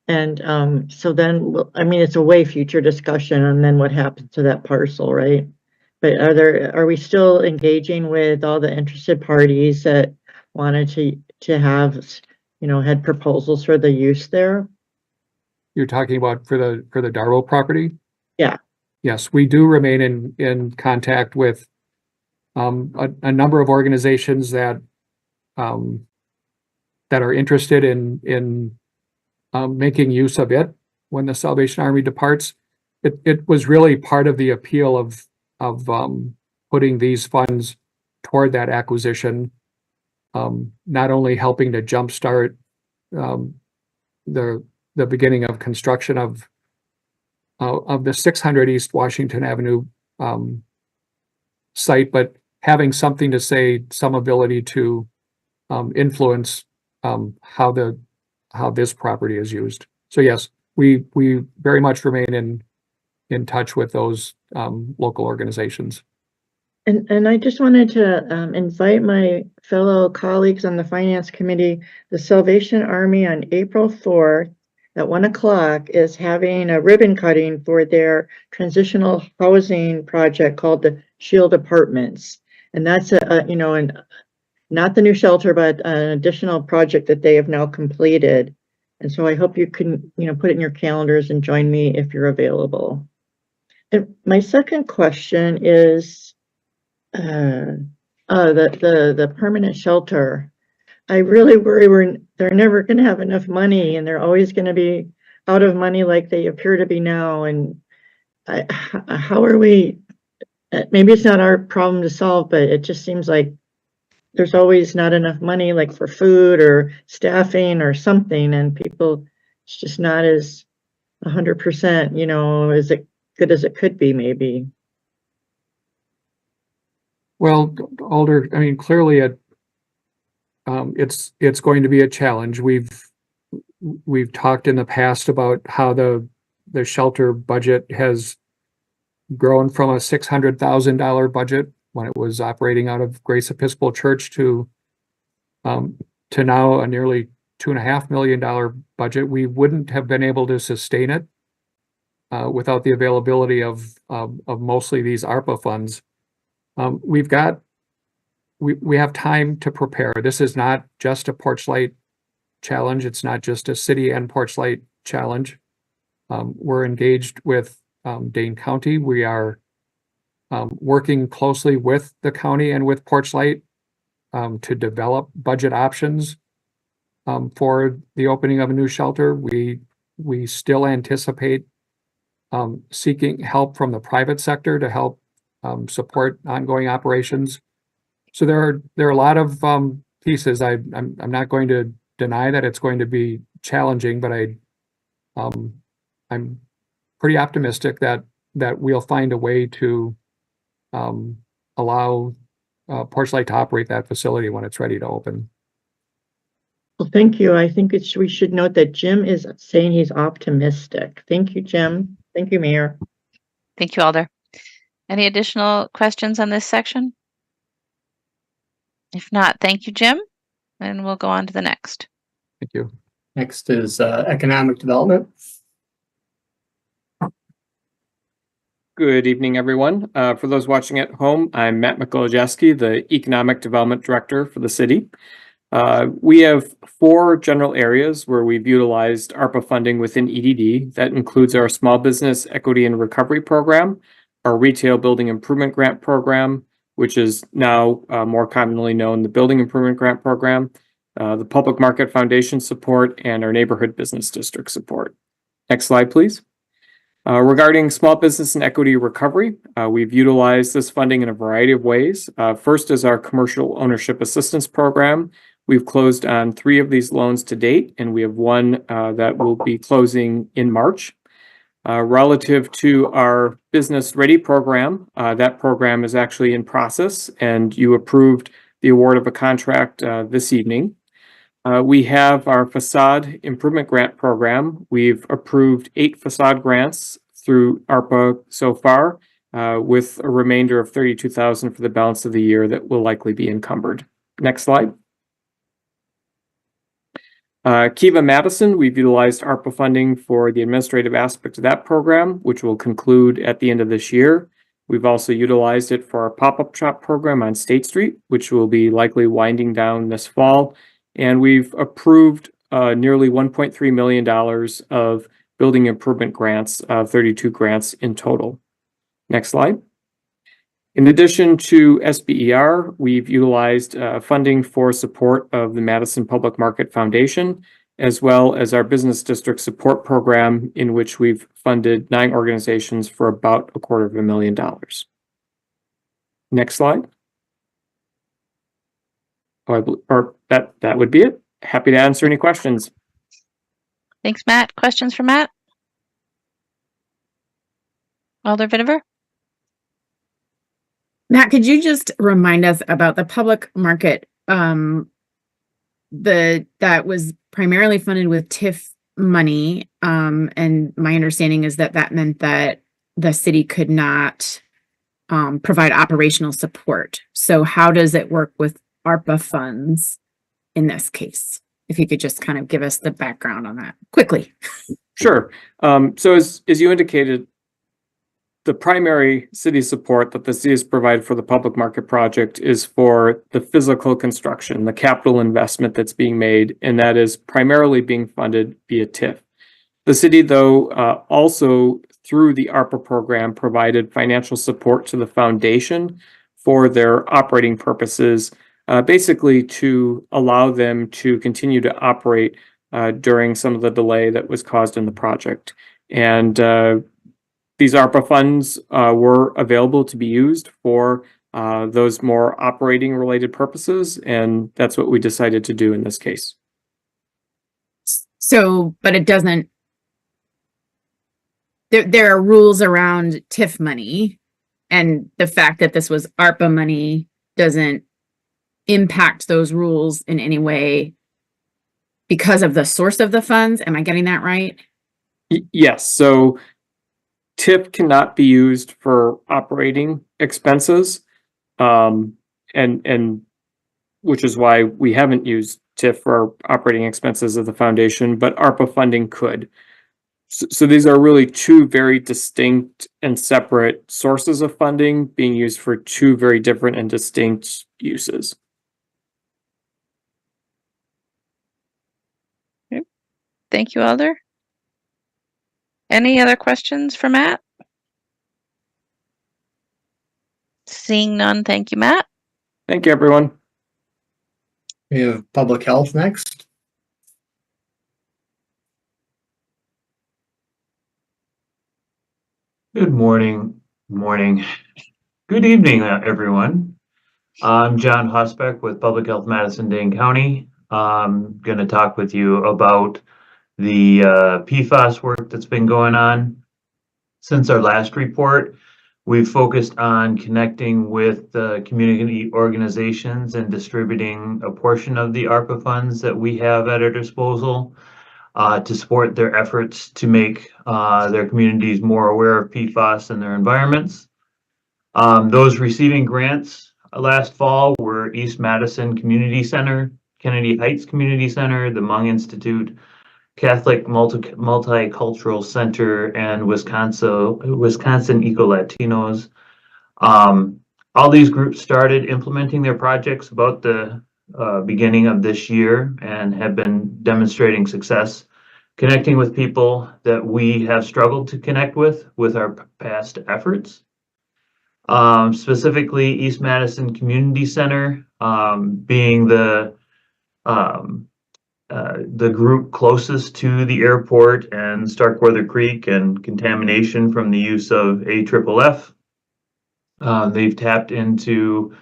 and so then, I mean, it's a way future discussion on then what happens to that parcel, right? But are we still engaging with all the interested parties that wanted to have, had proposals for the use there? You're talking about for the Darrow property? Yeah. Yes, we do remain in contact with a number of organizations that are interested in making use of it when the Salvation Army departs. It was really part of the appeal of putting these funds toward that acquisition, not only helping to jumpstart the beginning of construction of the 600 East Washington Avenue site, but having something to say, some ability to influence how this property is used. So yes, we very much remain in touch with those local organizations. And I just wanted to invite my fellow colleagues on the Finance Committee. The Salvation Army on April 4th at 1 o'clock is having a ribbon cutting for their transitional housing project called the Shield Apartments. And that's not the new shelter, but an additional project that they have now completed. And so I hope you can, put it in your calendars and join me if you're available. And my second question is the permanent shelter. I really worry they're never going to have enough money, and they're always going to be out of money like they appear to be now. And how are we? Maybe it's not our problem to solve, but it just seems like there's always not enough money, like for food or staffing or something, and people, it's just not as 100%, you know, as it good as it could be, maybe. Well, Alder, I mean, clearly it's going to be a challenge. We've talked in the past about how the shelter budget has grown from a $600,000 budget when it was operating out of Grace Episcopal Church to now a nearly $2.5 million budget. We wouldn't have been able to sustain it without the availability of mostly these ARPA funds. We have time to prepare. This is not just a Porch Light challenge. It's not just a city and Porch Light challenge. We're engaged with Dane County. We are working closely with the county and with Porch Light to develop budget options for the opening of a new shelter. We still anticipate seeking help from the private sector to help support ongoing operations. So there are a lot of pieces. I'm not going to deny that it's going to be challenging, but I'm pretty optimistic that we'll find a way to allow Porch Light to operate that facility when it's ready to open. Well, thank you. I think we should note that Jim is saying he's optimistic. Thank you, Jim. Thank you, Mayor. Thank you, Alder. Any additional questions on this section? If not, thank you, Jim. And we'll go on to the next. Thank you. Next is economic development. Good evening, everyone. For those watching at home, I'm Matt Mikolajewski, the Economic Development Director for the city. We have 4 general areas where we've utilized ARPA funding within EDD. That includes our Small Business Equity and Recovery Program, our Retail Building Improvement Grant Program, which is now more commonly known the Building Improvement Grant Program, the Public Market Foundation support, and our Neighborhood Business District support. Next slide, please. Regarding small business and equity recovery, we've utilized this funding in a variety of ways. First is our Commercial Ownership Assistance Program. We've closed on 3 of these loans to date, and we have one that will be closing in March. Relative to our Business Ready program, that program is actually in process, and you approved the award of a contract this evening. We have our Facade Improvement Grant Program. We've approved 8 facade grants through ARPA so far, with a remainder of $32,000 for the balance of the year that will likely be encumbered. Next slide. Kiva Madison, we've utilized ARPA funding for the administrative aspect of that program, which will conclude at the end of this year. We've also utilized it for our pop-up shop program on State Street, which will be likely winding down this fall. And we've approved nearly $1.3 million of building improvement grants, 32 grants in total. Next slide. In addition to SBER, we've utilized funding for support of the Madison Public Market Foundation, as well as our Business District Support Program, in which we've funded 9 organizations for about $250,000. Next slide. That would be it. Happy to answer any questions. Thanks, Matt. Questions for Matt? Alder Vinover? Matt, could you just remind us about the public market that was primarily funded with TIF money? And my understanding is that meant that the city could not provide operational support. So how does it work with ARPA funds in this case? If you could just kind of give us the background on that quickly. Sure. So as you indicated, the primary city support that the city has provided for the public market project is for the physical construction, the capital investment that's being made, and that is primarily being funded via TIF. The city, though, also through the ARPA program provided financial support to the foundation for their operating purposes, basically to allow them to continue to operate during some of the delay that was caused in the project. And these ARPA funds were available to be used for those more operating related purposes, and that's what we decided to do in this case. So, but it doesn't, there are rules around TIF money, and the fact that this was ARPA money doesn't impact those rules in any way because of the source of the funds. Am I getting that right? Yes, so TIF cannot be used for operating expenses, and which is why we haven't used TIF for operating expenses of the foundation, but ARPA funding could. So these are really two very distinct and separate sources of funding being used for two very different and distinct uses. Okay. Thank you, Alder. Any other questions for Matt? Seeing none, thank you, Matt. Thank you, everyone. We have public health next. Good morning. Good evening, everyone. I'm John Hosbeck with Public Health Madison-Dane County. I'm going to talk with you about the PFAS work that's been going on. Since our last report, we've focused on connecting with community organizations and distributing a portion of the ARPA funds that we have at our disposal to support their efforts to make their communities more aware of PFAS and their environments. Those receiving grants last fall were East Madison Community Center, Kennedy Heights Community Center, the Mung Institute, Catholic Multicultural Center, and Wisconsin Eco-Latinos. All these groups started implementing their projects about the beginning of this year and have been demonstrating success connecting with people that we have struggled to connect with our past efforts. Specifically, East Madison Community Center being the group closest to the airport and Starkweather Creek and contamination from the use of AFFF. They've tapped into,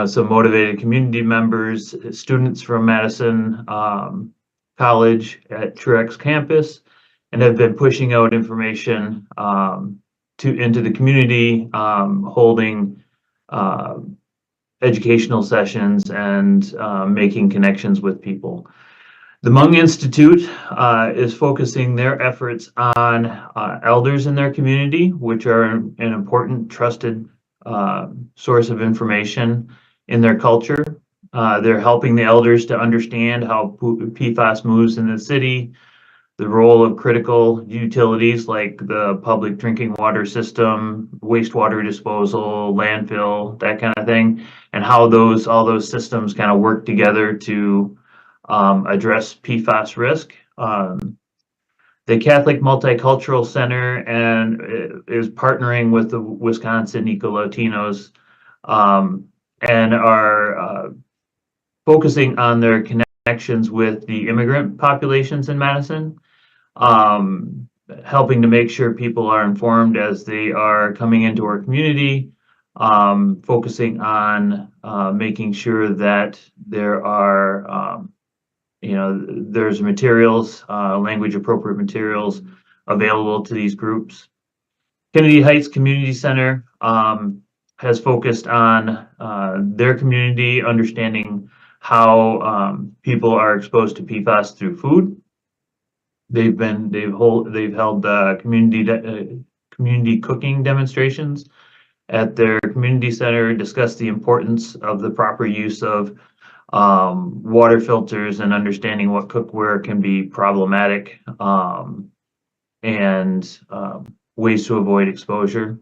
some motivated community members, students from Madison College at Truex campus, and have been pushing out information into the community, holding educational sessions and making connections with people. The Mung Institute is focusing their efforts on elders in their community, which are an important, trusted source of information in their culture. They're helping the elders to understand how PFAS moves in the city, the role of critical utilities like the public drinking water system, wastewater disposal, landfill, that kind of thing, and how all those systems kind of work together to address PFAS risk. The Catholic Multicultural Center is partnering with the Wisconsin Eco-Latinos and are focusing on their connections with the immigrant populations in Madison, helping to make sure people are informed as they are coming into our community, focusing on making sure that there are there's materials, language appropriate materials available to these groups. Kennedy Heights Community Center has focused on their community, understanding how people are exposed to PFAS through food. They've held community cooking demonstrations at their community center, discussed the importance of the proper use of water filters and understanding what cookware can be problematic and ways to avoid exposure.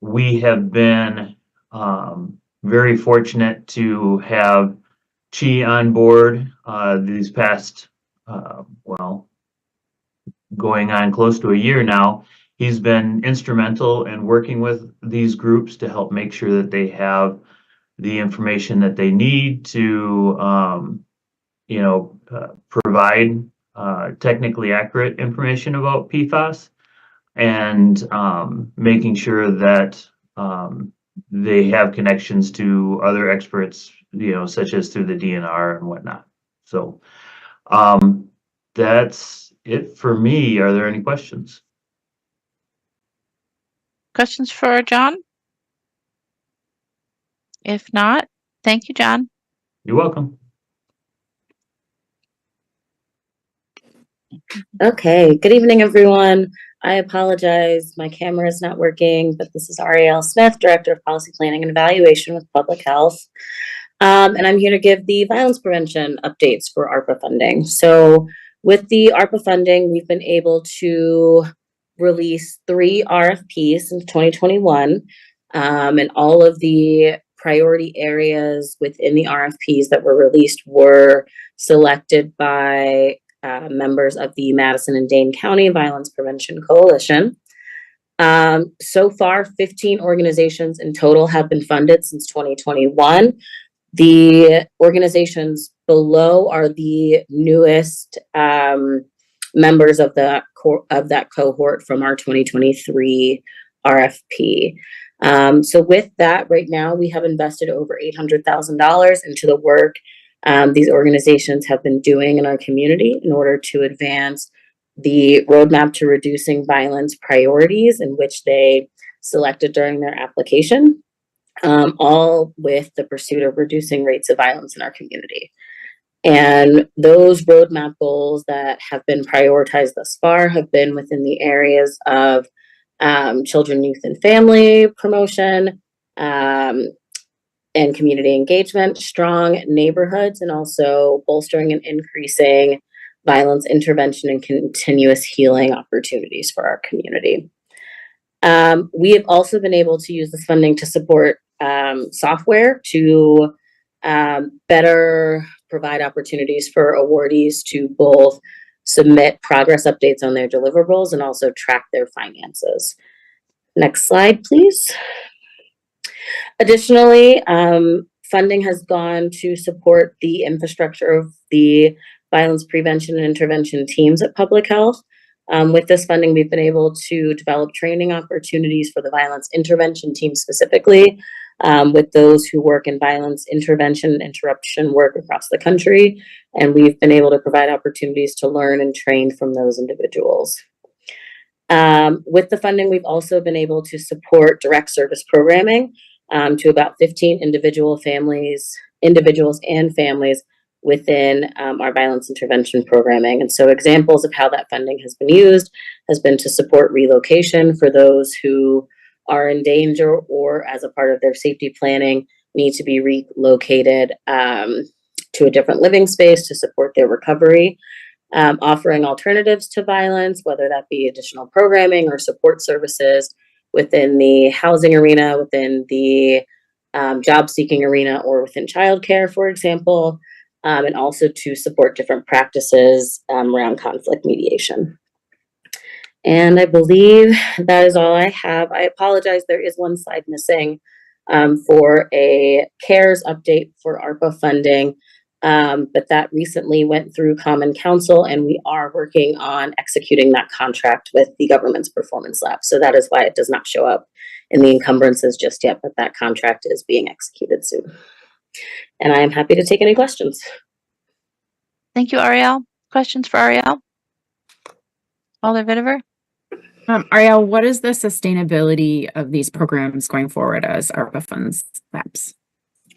We have been very fortunate to have Chi on board these past, going on close to a year now. He's been instrumental in working with these groups to help make sure that they have the information that they need to, provide technically accurate information about PFAS, and making sure that they have connections to other experts, such as through the DNR and whatnot. So that's it for me. Are there any questions? Questions for John? If not, thank you, John. You're welcome. Okay, good evening, everyone. I apologize, my camera is not working, but this is Ariel Smith, Director of Policy Planning and Evaluation with Public Health. And I'm here to give the violence prevention updates for ARPA funding. So with the ARPA funding, we've been able to release 3 RFPs since 2021. And all of the priority areas within the RFPs that were released were selected by members of the Madison and Dane County Violence Prevention Coalition. So far, 15 organizations in total have been funded since 2021. The organizations below are the newest members of that cohort from our 2023 RFP. So with that, right now we have invested over $800,000 into the work these organizations have been doing in our community in order to advance the roadmap to reducing violence priorities in which they selected during their application, all with the pursuit of reducing rates of violence in our community. And those roadmap goals that have been prioritized thus far have been within the areas of children, youth, and family promotion, and community engagement, strong neighborhoods, and also bolstering and increasing violence intervention and continuous healing opportunities for our community. We have also been able to use this funding to support software to better provide opportunities for awardees to both submit progress updates on their deliverables and also track their finances. Next slide, please. Additionally, funding has gone to support the infrastructure of the violence prevention and intervention teams at Public Health. With this funding, we've been able to develop training opportunities for the violence intervention team specifically, with those who work in violence intervention and interruption work across the country. And we've been able to provide opportunities to learn and train from those individuals. With the funding, we've also been able to support direct service programming to about 15 individuals and families within our violence intervention programming. And so examples of how that funding has been used has been to support relocation for those who are in danger or as a part of their safety planning need to be relocated to a different living space to support their recovery. Offering alternatives to violence, whether that be additional programming or support services within the housing arena, within the job seeking arena, or within childcare, for example, and also to support different practices around conflict mediation. And I believe that is all I have. I apologize, there is one slide missing for a CARES update for ARPA funding. But that recently went through Common Council, and we are working on executing that contract with the government's performance lab. So that is why it does not show up in the encumbrances just yet, but that contract is being executed soon. And I am happy to take any questions. Thank you, Ariel. Questions for Ariel? Alder Vitever? Ariel, what is the sustainability of these programs going forward as ARPA funds lapse?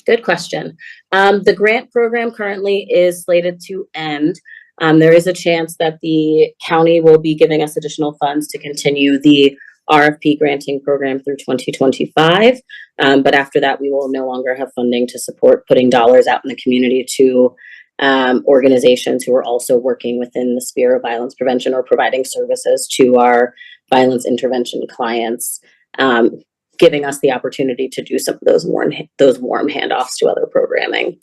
Good question. The grant program currently is slated to end. There is a chance that the county will be giving us additional funds to continue the RFP granting program through 2025. But after that, we will no longer have funding to support putting dollars out in the community to organizations who are also working within the sphere of violence prevention or providing services to our violence intervention clients. Giving us the opportunity to do some of those warm handoffs to other programming.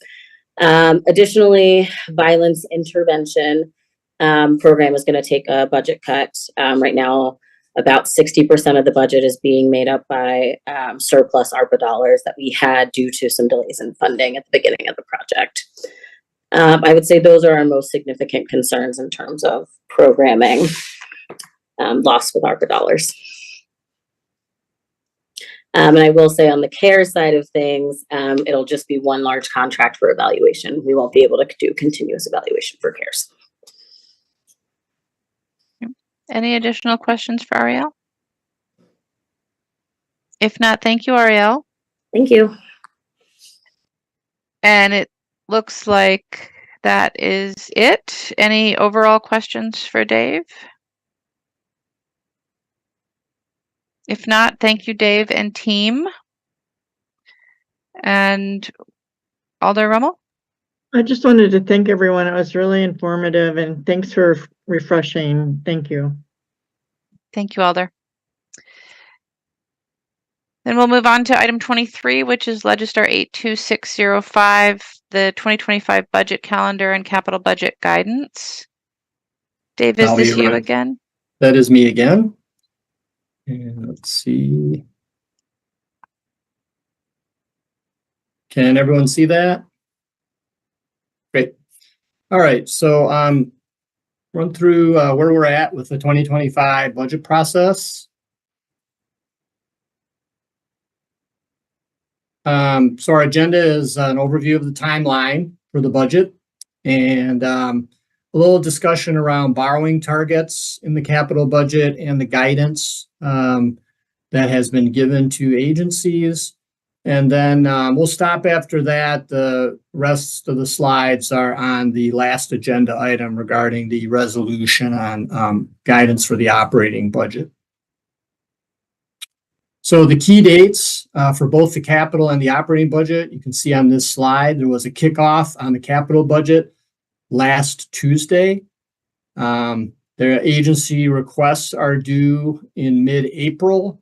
Additionally, violence intervention program is going to take a budget cut. Right now, about 60% of the budget is being made up by surplus ARPA dollars that we had due to some delays in funding at the beginning of the project. I would say those are our most significant concerns in terms of programming lost with ARPA dollars. And I will say on the care side of things, it'll just be one large contract for evaluation. We won't be able to do continuous evaluation for cares. Any additional questions for Ariel? If not, thank you, Ariel. Thank you. And it looks like that is it. Any overall questions for Dave? If not, thank you, Dave and team. And Alder Rummel? I just wanted to thank everyone. It was really informative, and thanks for refreshing. Thank you. Thank you, Alder. Then we'll move on to item 23, which is Legistar 82605, the 2025 budget calendar and capital budget guidance. Dave, is this you again? That is me again. And let's see. Can everyone see that? Great. All right, so run through where we're at with the 2025 budget process. So our agenda is an overview of the timeline for the budget and a little discussion around borrowing targets in the capital budget and the guidance that has been given to agencies. And then we'll stop after that. The rest of the slides are on the last agenda item regarding the resolution on guidance for the operating budget. So the key dates for both the capital and the operating budget, you can see on this slide, there was a kickoff on the capital budget last Tuesday. Their agency requests are due in mid-April,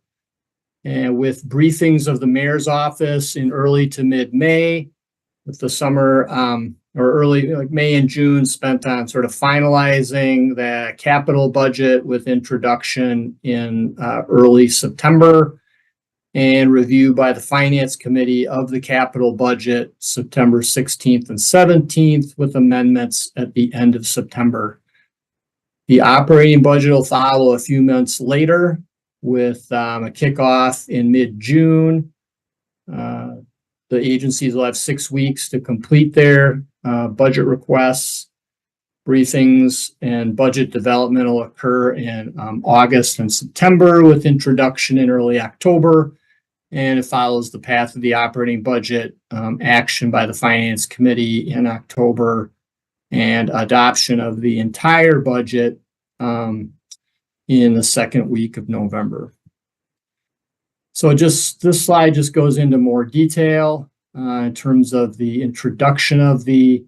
and with briefings of the mayor's office in early to mid-May, with the summer or early like May and June spent on sort of finalizing the capital budget with introduction in early September, and review by the Finance Committee of the capital budget September 16th and 17th with amendments at the end of September. The operating budget will follow a few months later with a kickoff in mid-June. The agencies will have 6 weeks to complete their budget requests. Briefings and budget development will occur in August and September with introduction in early October. And it follows the path of the operating budget action by the Finance Committee in October and adoption of the entire budget in the second week of November. So just this slide just goes into more detail in terms of the introduction of the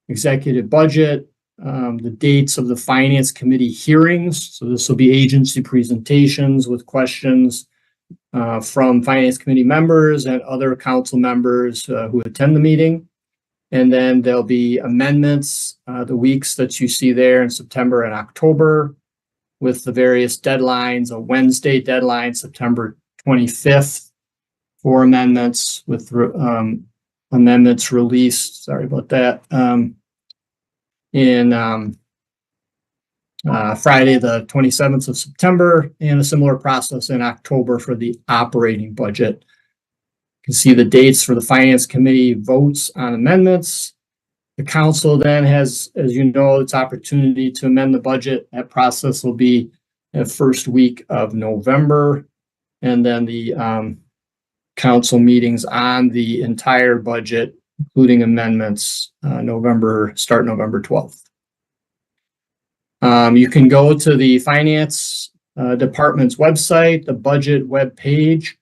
executive budget, the dates of the Finance Committee hearings. So this will be agency presentations with questions from Finance Committee members and other council members who attend the meeting. And then there'll be amendments, the weeks that you see there in September and October, with the various deadlines, a Wednesday deadline, September 25th, for amendments, with amendments released, sorry about that, in Friday, the 27th of September, and a similar process in October for the operating budget. You can see the dates for the Finance Committee votes on amendments. The council then has, as you know, its opportunity to amend the budget. That process will be the first week of November, and then the council meetings on the entire budget, including amendments, start November 12th. You can go to the Finance Department's website, the budget web page.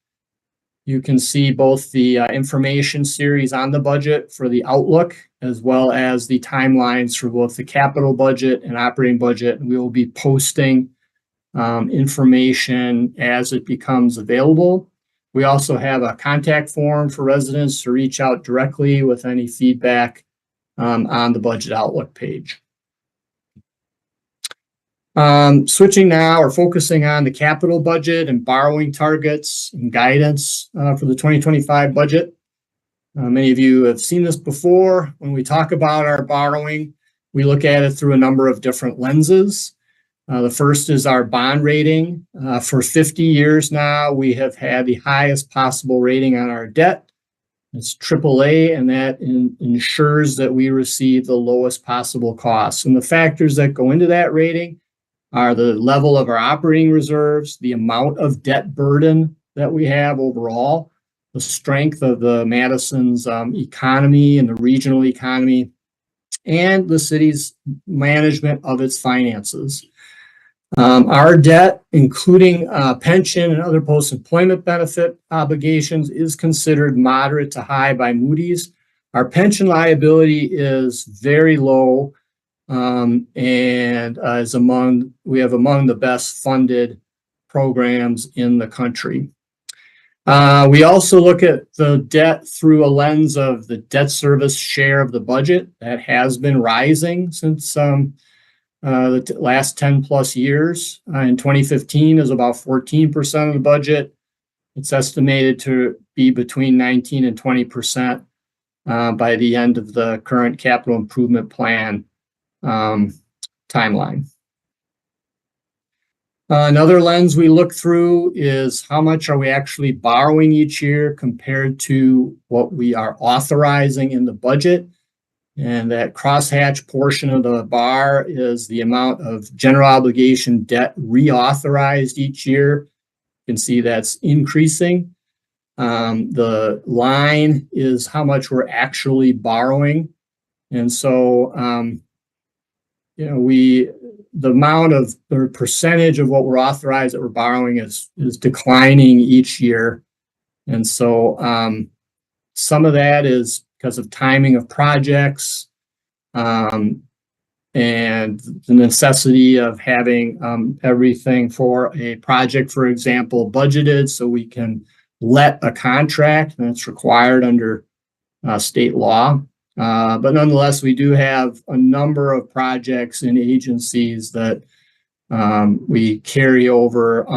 You can see both the information series on the budget for the outlook, as well as the timelines for both the capital budget and operating budget. We will be posting information as it becomes available. We also have a contact form for residents to reach out directly with any feedback on the budget outlook page. Switching now or focusing on the capital budget and borrowing targets and guidance for the 2025 budget. Many of you have seen this before. When we talk about our borrowing, we look at it through a number of different lenses. The first is our bond rating. For 50 years now, we have had the highest possible rating on our debt. It's AAA, and that ensures that we receive the lowest possible costs. And the factors that go into that rating are the level of our operating reserves, the amount of debt burden that we have overall, the strength of the Madison's economy and the regional economy, and the city's management of its finances. Our debt, including pension and other post-employment benefit obligations, is considered moderate to high by Moody's. Our pension liability is very low, and we have among the best funded programs in the country. We also look at the debt through a lens of the debt service share of the budget that has been rising since the last 10 plus years. In 2015 is about 14% of the budget. It's estimated to be between 19 and 20% by the end of the current capital improvement plan timeline. Another lens we look through is how much are we actually borrowing each year compared to what we are authorizing in the budget. And that crosshatch portion of the bar is the amount of general obligation debt reauthorized each year. You can see that's increasing. The line is how much we're actually borrowing. And so, the amount of the percentage of what we're authorized that we're borrowing is declining each year. And so some of that is because of timing of projects and the necessity of having everything for a project, for example, budgeted so we can let a contract that's required under state law. But nonetheless, we do have a number of projects in agencies that we carry over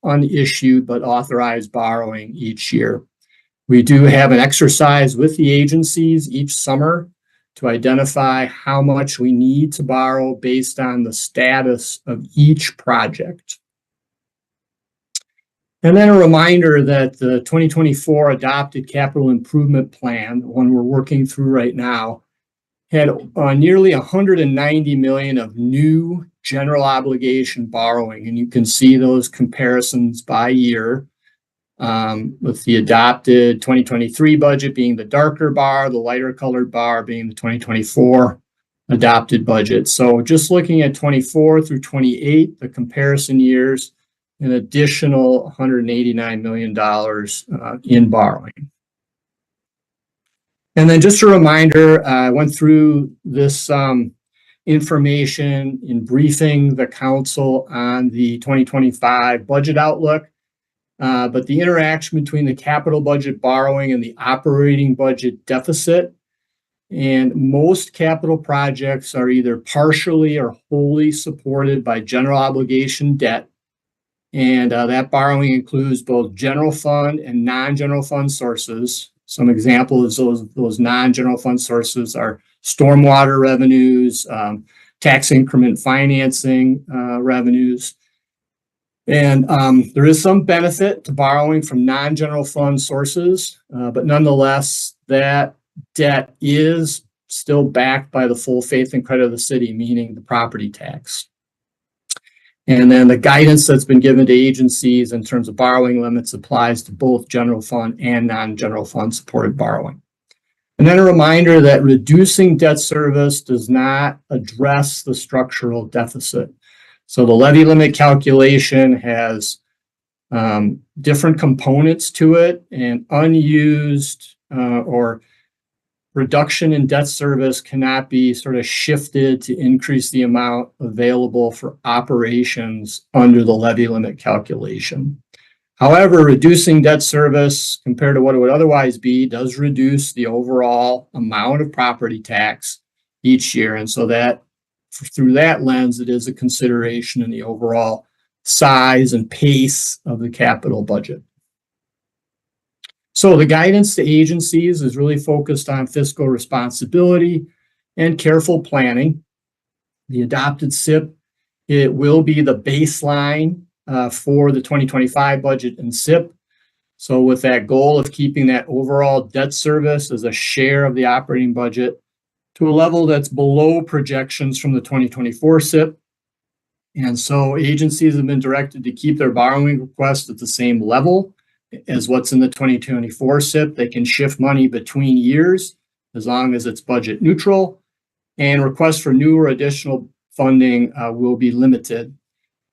unissued but authorized borrowing each year. We do have an exercise with the agencies each summer to identify how much we need to borrow based on the status of each project. And then a reminder that the 2024 adopted capital improvement plan, the one we're working through right now, had nearly 190 million of new general obligation borrowing. And you can see those comparisons by year. With the adopted 2023 budget being the darker bar, the lighter colored bar being the 2024 adopted budget. So just looking at 24 through 28, the comparison years, an additional $189 million in borrowing. And then just a reminder, I went through this information in briefing the council on the 2025 budget outlook. But the interaction between the capital budget borrowing and the operating budget deficit, and most capital projects are either partially or wholly supported by general obligation debt. And that borrowing includes both general fund and non-general fund sources. Some examples of those non-general fund sources are stormwater revenues, tax increment financing revenues. And there is some benefit to borrowing from non-general fund sources, but nonetheless, that debt is still backed by the full faith and credit of the city, meaning the property tax. And then the guidance that's been given to agencies in terms of borrowing limits applies to both general fund and non-general fund supported borrowing. And then a reminder that reducing debt service does not address the structural deficit. So the levy limit calculation has different components to it, and unused or reduction in debt service cannot be sort of shifted to increase the amount available for operations under the levy limit calculation. However, reducing debt service compared to what it would otherwise be does reduce the overall amount of property tax each year. And so that through that lens, it is a consideration in the overall size and pace of the capital budget. So the guidance to agencies is really focused on fiscal responsibility and careful planning. The adopted SIP It will be the baseline for the 2025 budget and SIP. So with that goal of keeping that overall debt service as a share of the operating budget to a level that's below projections from the 2024 SIP. And so agencies have been directed to keep their borrowing requests at the same level as what's in the 2024 SIP. They can shift money between years as long as it's budget neutral, and requests for new or additional funding will be limited.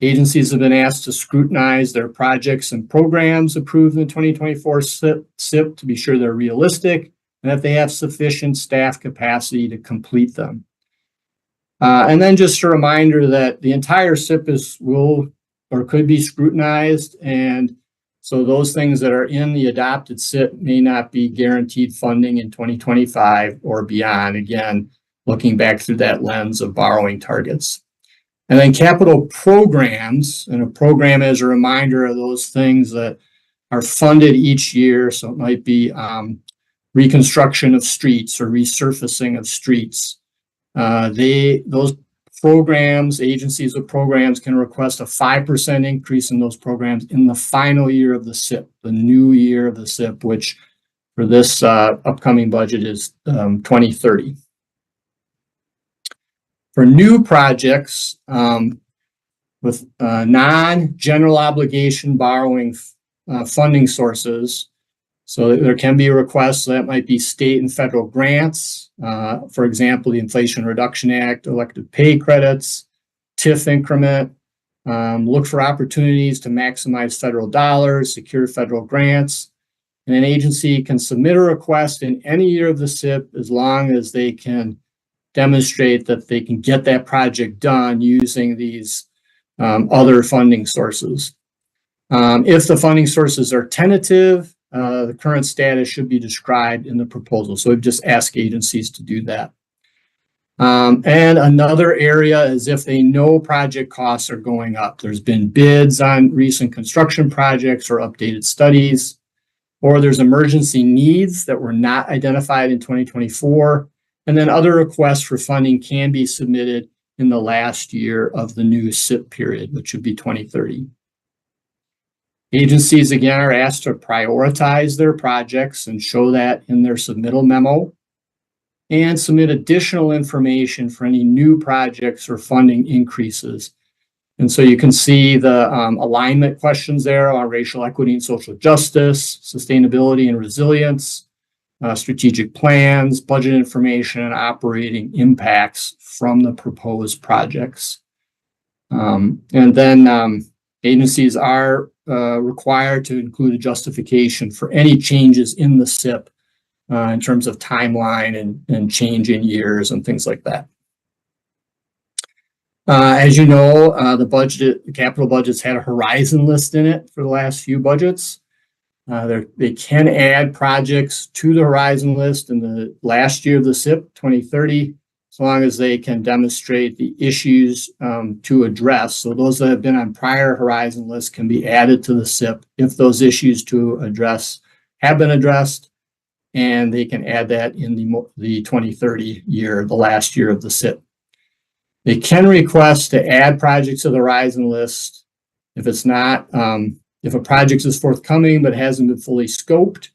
Agencies have been asked to scrutinize their projects and programs approved in the 2024 SIP to be sure they're realistic and that they have sufficient staff capacity to complete them. And then just a reminder that the entire SIP will or could be scrutinized, and so those things that are in the adopted SIP may not be guaranteed funding in 2025 or beyond. Again, looking back through that lens of borrowing targets. And then capital programs, and a program as a reminder of those things that are funded each year. So it might be reconstruction of streets or resurfacing of streets. Those programs, agencies with programs can request a 5% increase in those programs in the final year of the SIP, the new year of the SIP, which for this upcoming budget is 2030. For new projects with non-general obligation borrowing funding sources, so there can be requests that might be state and federal grants, for example, the Inflation Reduction Act, elective pay credits, TIF increment, look for opportunities to maximize federal dollars, secure federal grants, and an agency can submit a request in any year of the SIP as long as they can demonstrate that they can get that project done using these other funding sources. If the funding sources are tentative, the current status should be described in the proposal. So we've just asked agencies to do that. And another area is if they know project costs are going up. There's been bids on recent construction projects or updated studies, or there's emergency needs that were not identified in 2024. And then other requests for funding can be submitted in the last year of the new SIP period, which would be 2030. Agencies, again, are asked to prioritize their projects and show that in their submittal memo, and submit additional information for any new projects or funding increases. And so you can see the alignment questions there on racial equity and social justice, sustainability and resilience, strategic plans, budget information, and operating impacts from the proposed projects. And then agencies are required to include a justification for any changes in the SIP in terms of timeline and change in years and things like that. As you know, the capital budget's had a horizon list in it for the last few budgets. They can add projects to the horizon list in the last year of the SIP, 2030, as long as they can demonstrate the issues to address. So those that have been on prior horizon lists can be added to the SIP if those issues to address have been addressed, and they can add that in the 2030 year, the last year of the SIP. They can request to add projects to the horizon list if it's not if a project is forthcoming but hasn't been fully scoped.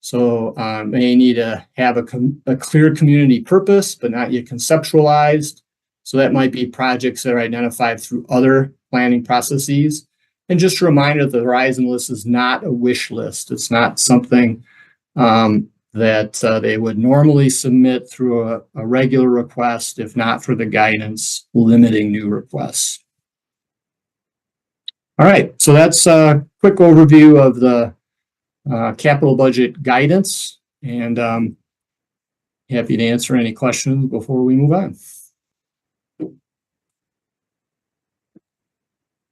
So they need to have a clear community purpose but not yet conceptualized. So that might be projects that are identified through other planning processes. And just a reminder that the horizon list is not a wish list. It's not something that they would normally submit through a regular request, if not for the guidance limiting new requests. All right, so that's a quick overview of the capital budget guidance, and happy to answer any questions before we move on.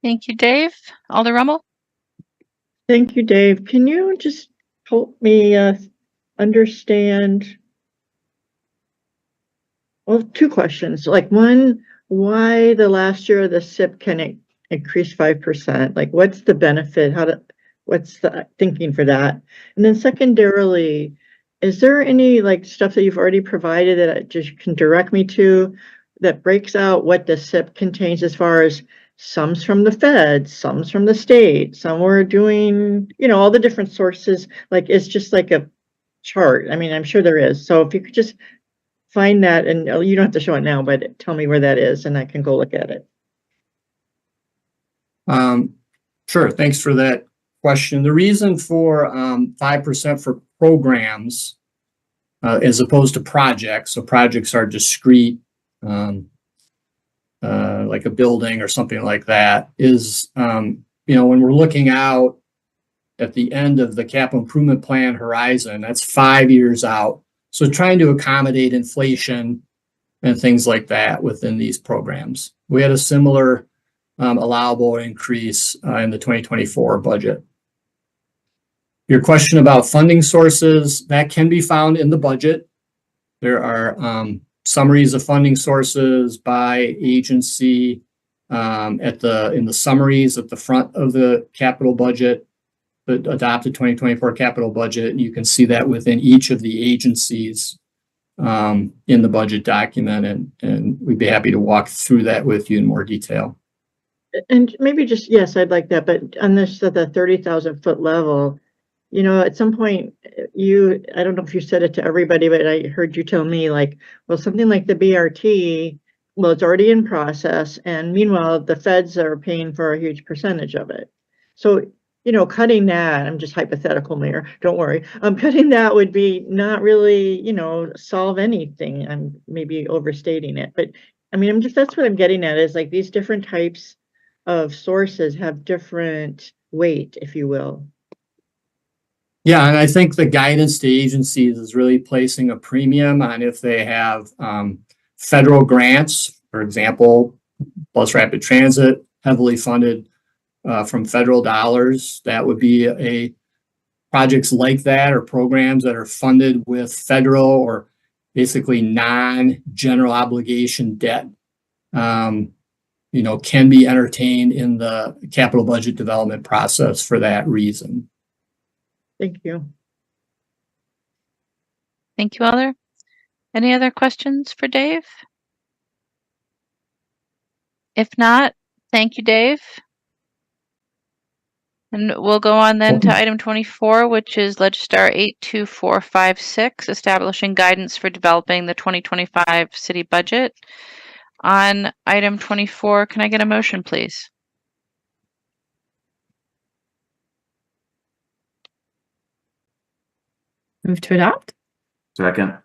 Thank you, Dave. Alder Rummel? Thank you, Dave. Can you just help me understand? Well, two questions. Like one, why the last year of the SIP can increase 5%? Like what's the benefit? What's the thinking for that? And then secondarily, is there any like stuff that you've already provided that just can direct me to that breaks out what the SIP contains as far as some's from the Fed, some's from the state, some were doing, all the different sources. Like, it's just like a chart. I mean, I'm sure there is. So if you could just find that, and you don't have to show it now, but tell me where that is and I can go look at it. Sure. Thanks for that question. The reason for 5% for programs as opposed to projects, so projects are discrete, like a building or something like that, is, when we're looking out at the end of the capital improvement plan horizon, that's 5 years out. So trying to accommodate inflation and things like that within these programs. We had a similar allowable increase in the 2024 budget. Your question about funding sources, that can be found in the budget. There are summaries of funding sources by agency in the summaries at the front of the capital budget, the adopted 2024 capital budget. You can see that within each of the agencies in the budget document, and we'd be happy to walk through that with you in more detail. And maybe just, yes, I'd like that, but on this, at the 30,000 foot level, at some point I don't know if you said it to everybody, but I heard you tell me, like, well, something like the BRT, well, it's already in process. And meanwhile, the feds are paying for a huge percentage of it. So, cutting that, I'm just hypothetical, Mayor, don't worry. Cutting that would be not really, solve anything. I'm maybe overstating it, but I mean, that's what I'm getting at, is like these different types of sources have different weight, if you will. Yeah, and I think the guidance to agencies is really placing a premium on if they have federal grants, for example, Bus Rapid Transit, heavily funded from federal dollars. That would be projects like that, or programs that are funded with federal or basically non-general obligation debt. Can be entertained in the capital budget development process for that reason. Thank you. Thank you, Alder. Any other questions for Dave? If not, thank you, Dave. And we'll go on then to item 24, which is Legistar 82456, establishing guidance for developing the 2025 city budget. On item 24, can I get a motion, please? Move to adopt. Second.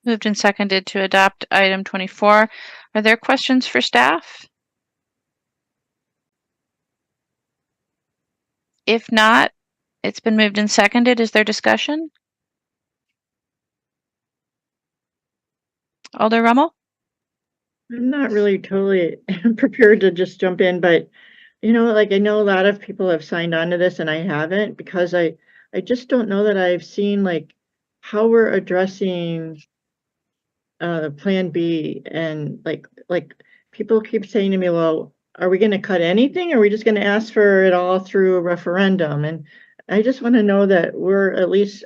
Moved and seconded to adopt item 24. Are there questions for staff? If not, it's been moved and seconded. Is there discussion? Alder Rummel? I'm not really totally prepared to just jump in, but I know a lot of people have signed on to this and I haven't, because I just don't know that I've seen like how we're addressing Plan B, and like people keep saying to me, well, are we going to cut anything? Or are we just going to ask for it all through a referendum? And I just want to know that we're at least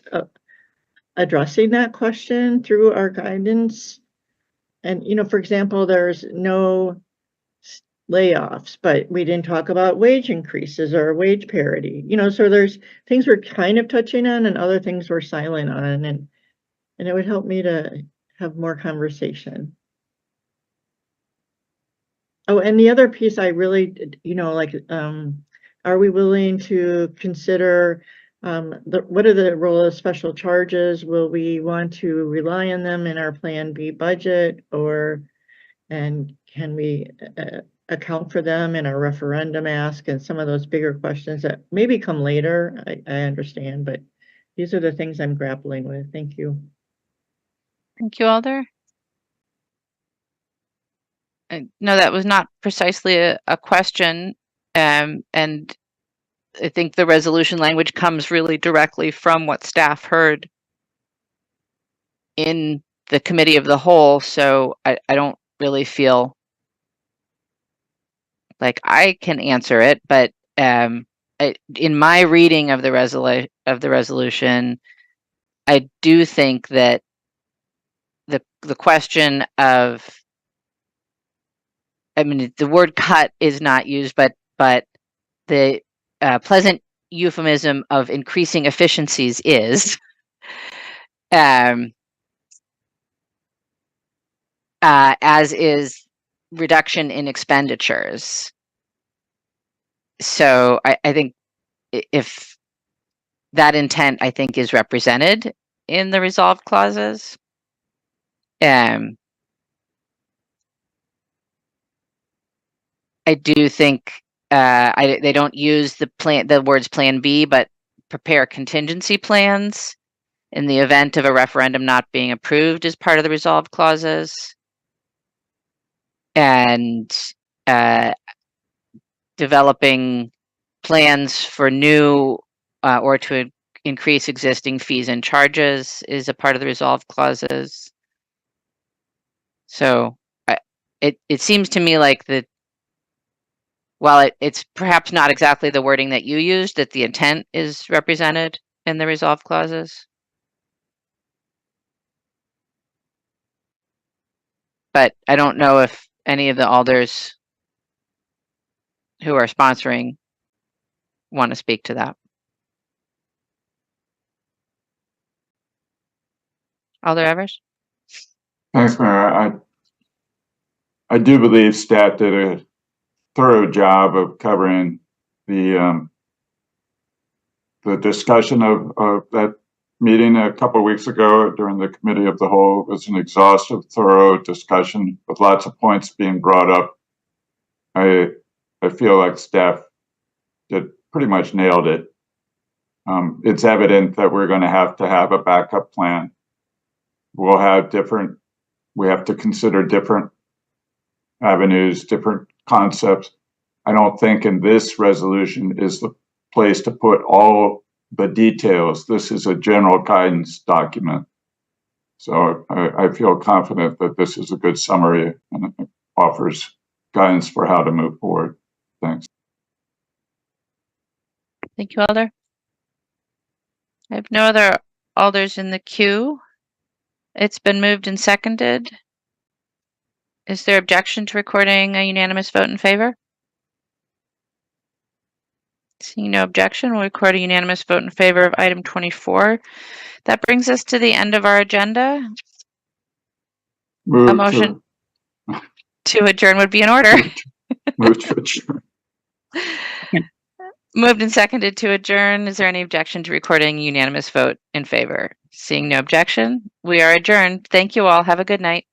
addressing that question through our guidance. And, for example, there's no layoffs, but we didn't talk about wage increases or wage parity, so there's things we're kind of touching on and other things we're silent on. And it would help me to have more conversation. Oh, and the other piece I really, are we willing to consider what are the role of special charges? Will we want to rely on them in our Plan B budget, and can we account for them in our referendum ask, and some of those bigger questions that maybe come later? I understand, but these are the things I'm grappling with. Thank you. Thank you, Alder. No, that was not precisely a question. And I think the resolution language comes really directly from what staff heard in the committee of the whole. So I don't really feel like I can answer it, but in my reading of the resolution, I do think that the question of I mean, the word cut is not used, but the pleasant euphemism of increasing efficiencies is. As is reduction in expenditures. So I think if that intent, I think, is represented in the resolved clauses. I do think they don't use the words plan B, but prepare contingency plans in the event of a referendum not being approved as part of the resolved clauses. And developing plans for new or to increase existing fees and charges is a part of the resolved clauses. So it seems to me like while it's perhaps not exactly the wording that you used, that the intent is represented in the resolved clauses. But I don't know if any of the alders who are sponsoring want to speak to that. Alder Evers? Thanks, Mayor. I do believe staff did a thorough job of covering the discussion of that meeting a couple of weeks ago during the committee of the whole. It was an exhaustive, thorough discussion with lots of points being brought up. I feel like staff did pretty much nailed it. It's evident that we're going to have a backup plan. We have to consider different avenues, different concepts. I don't think in this resolution is the place to put all the details. This is a general guidance document. So I feel confident that this is a good summary and it offers guidance for how to move forward. Thanks. Thank you, Alder. I have no other alders in the queue. It's been moved and seconded. Is there objection to recording a unanimous vote in favor? Seeing no objection, we'll record a unanimous vote in favor of item 24. That brings us to the end of our agenda. A motion to adjourn would be in order. Move to adjourn. Moved and seconded to adjourn. Is there any objection to recording a unanimous vote in favor? Seeing no objection, we are adjourned. Thank you all. Have a good night.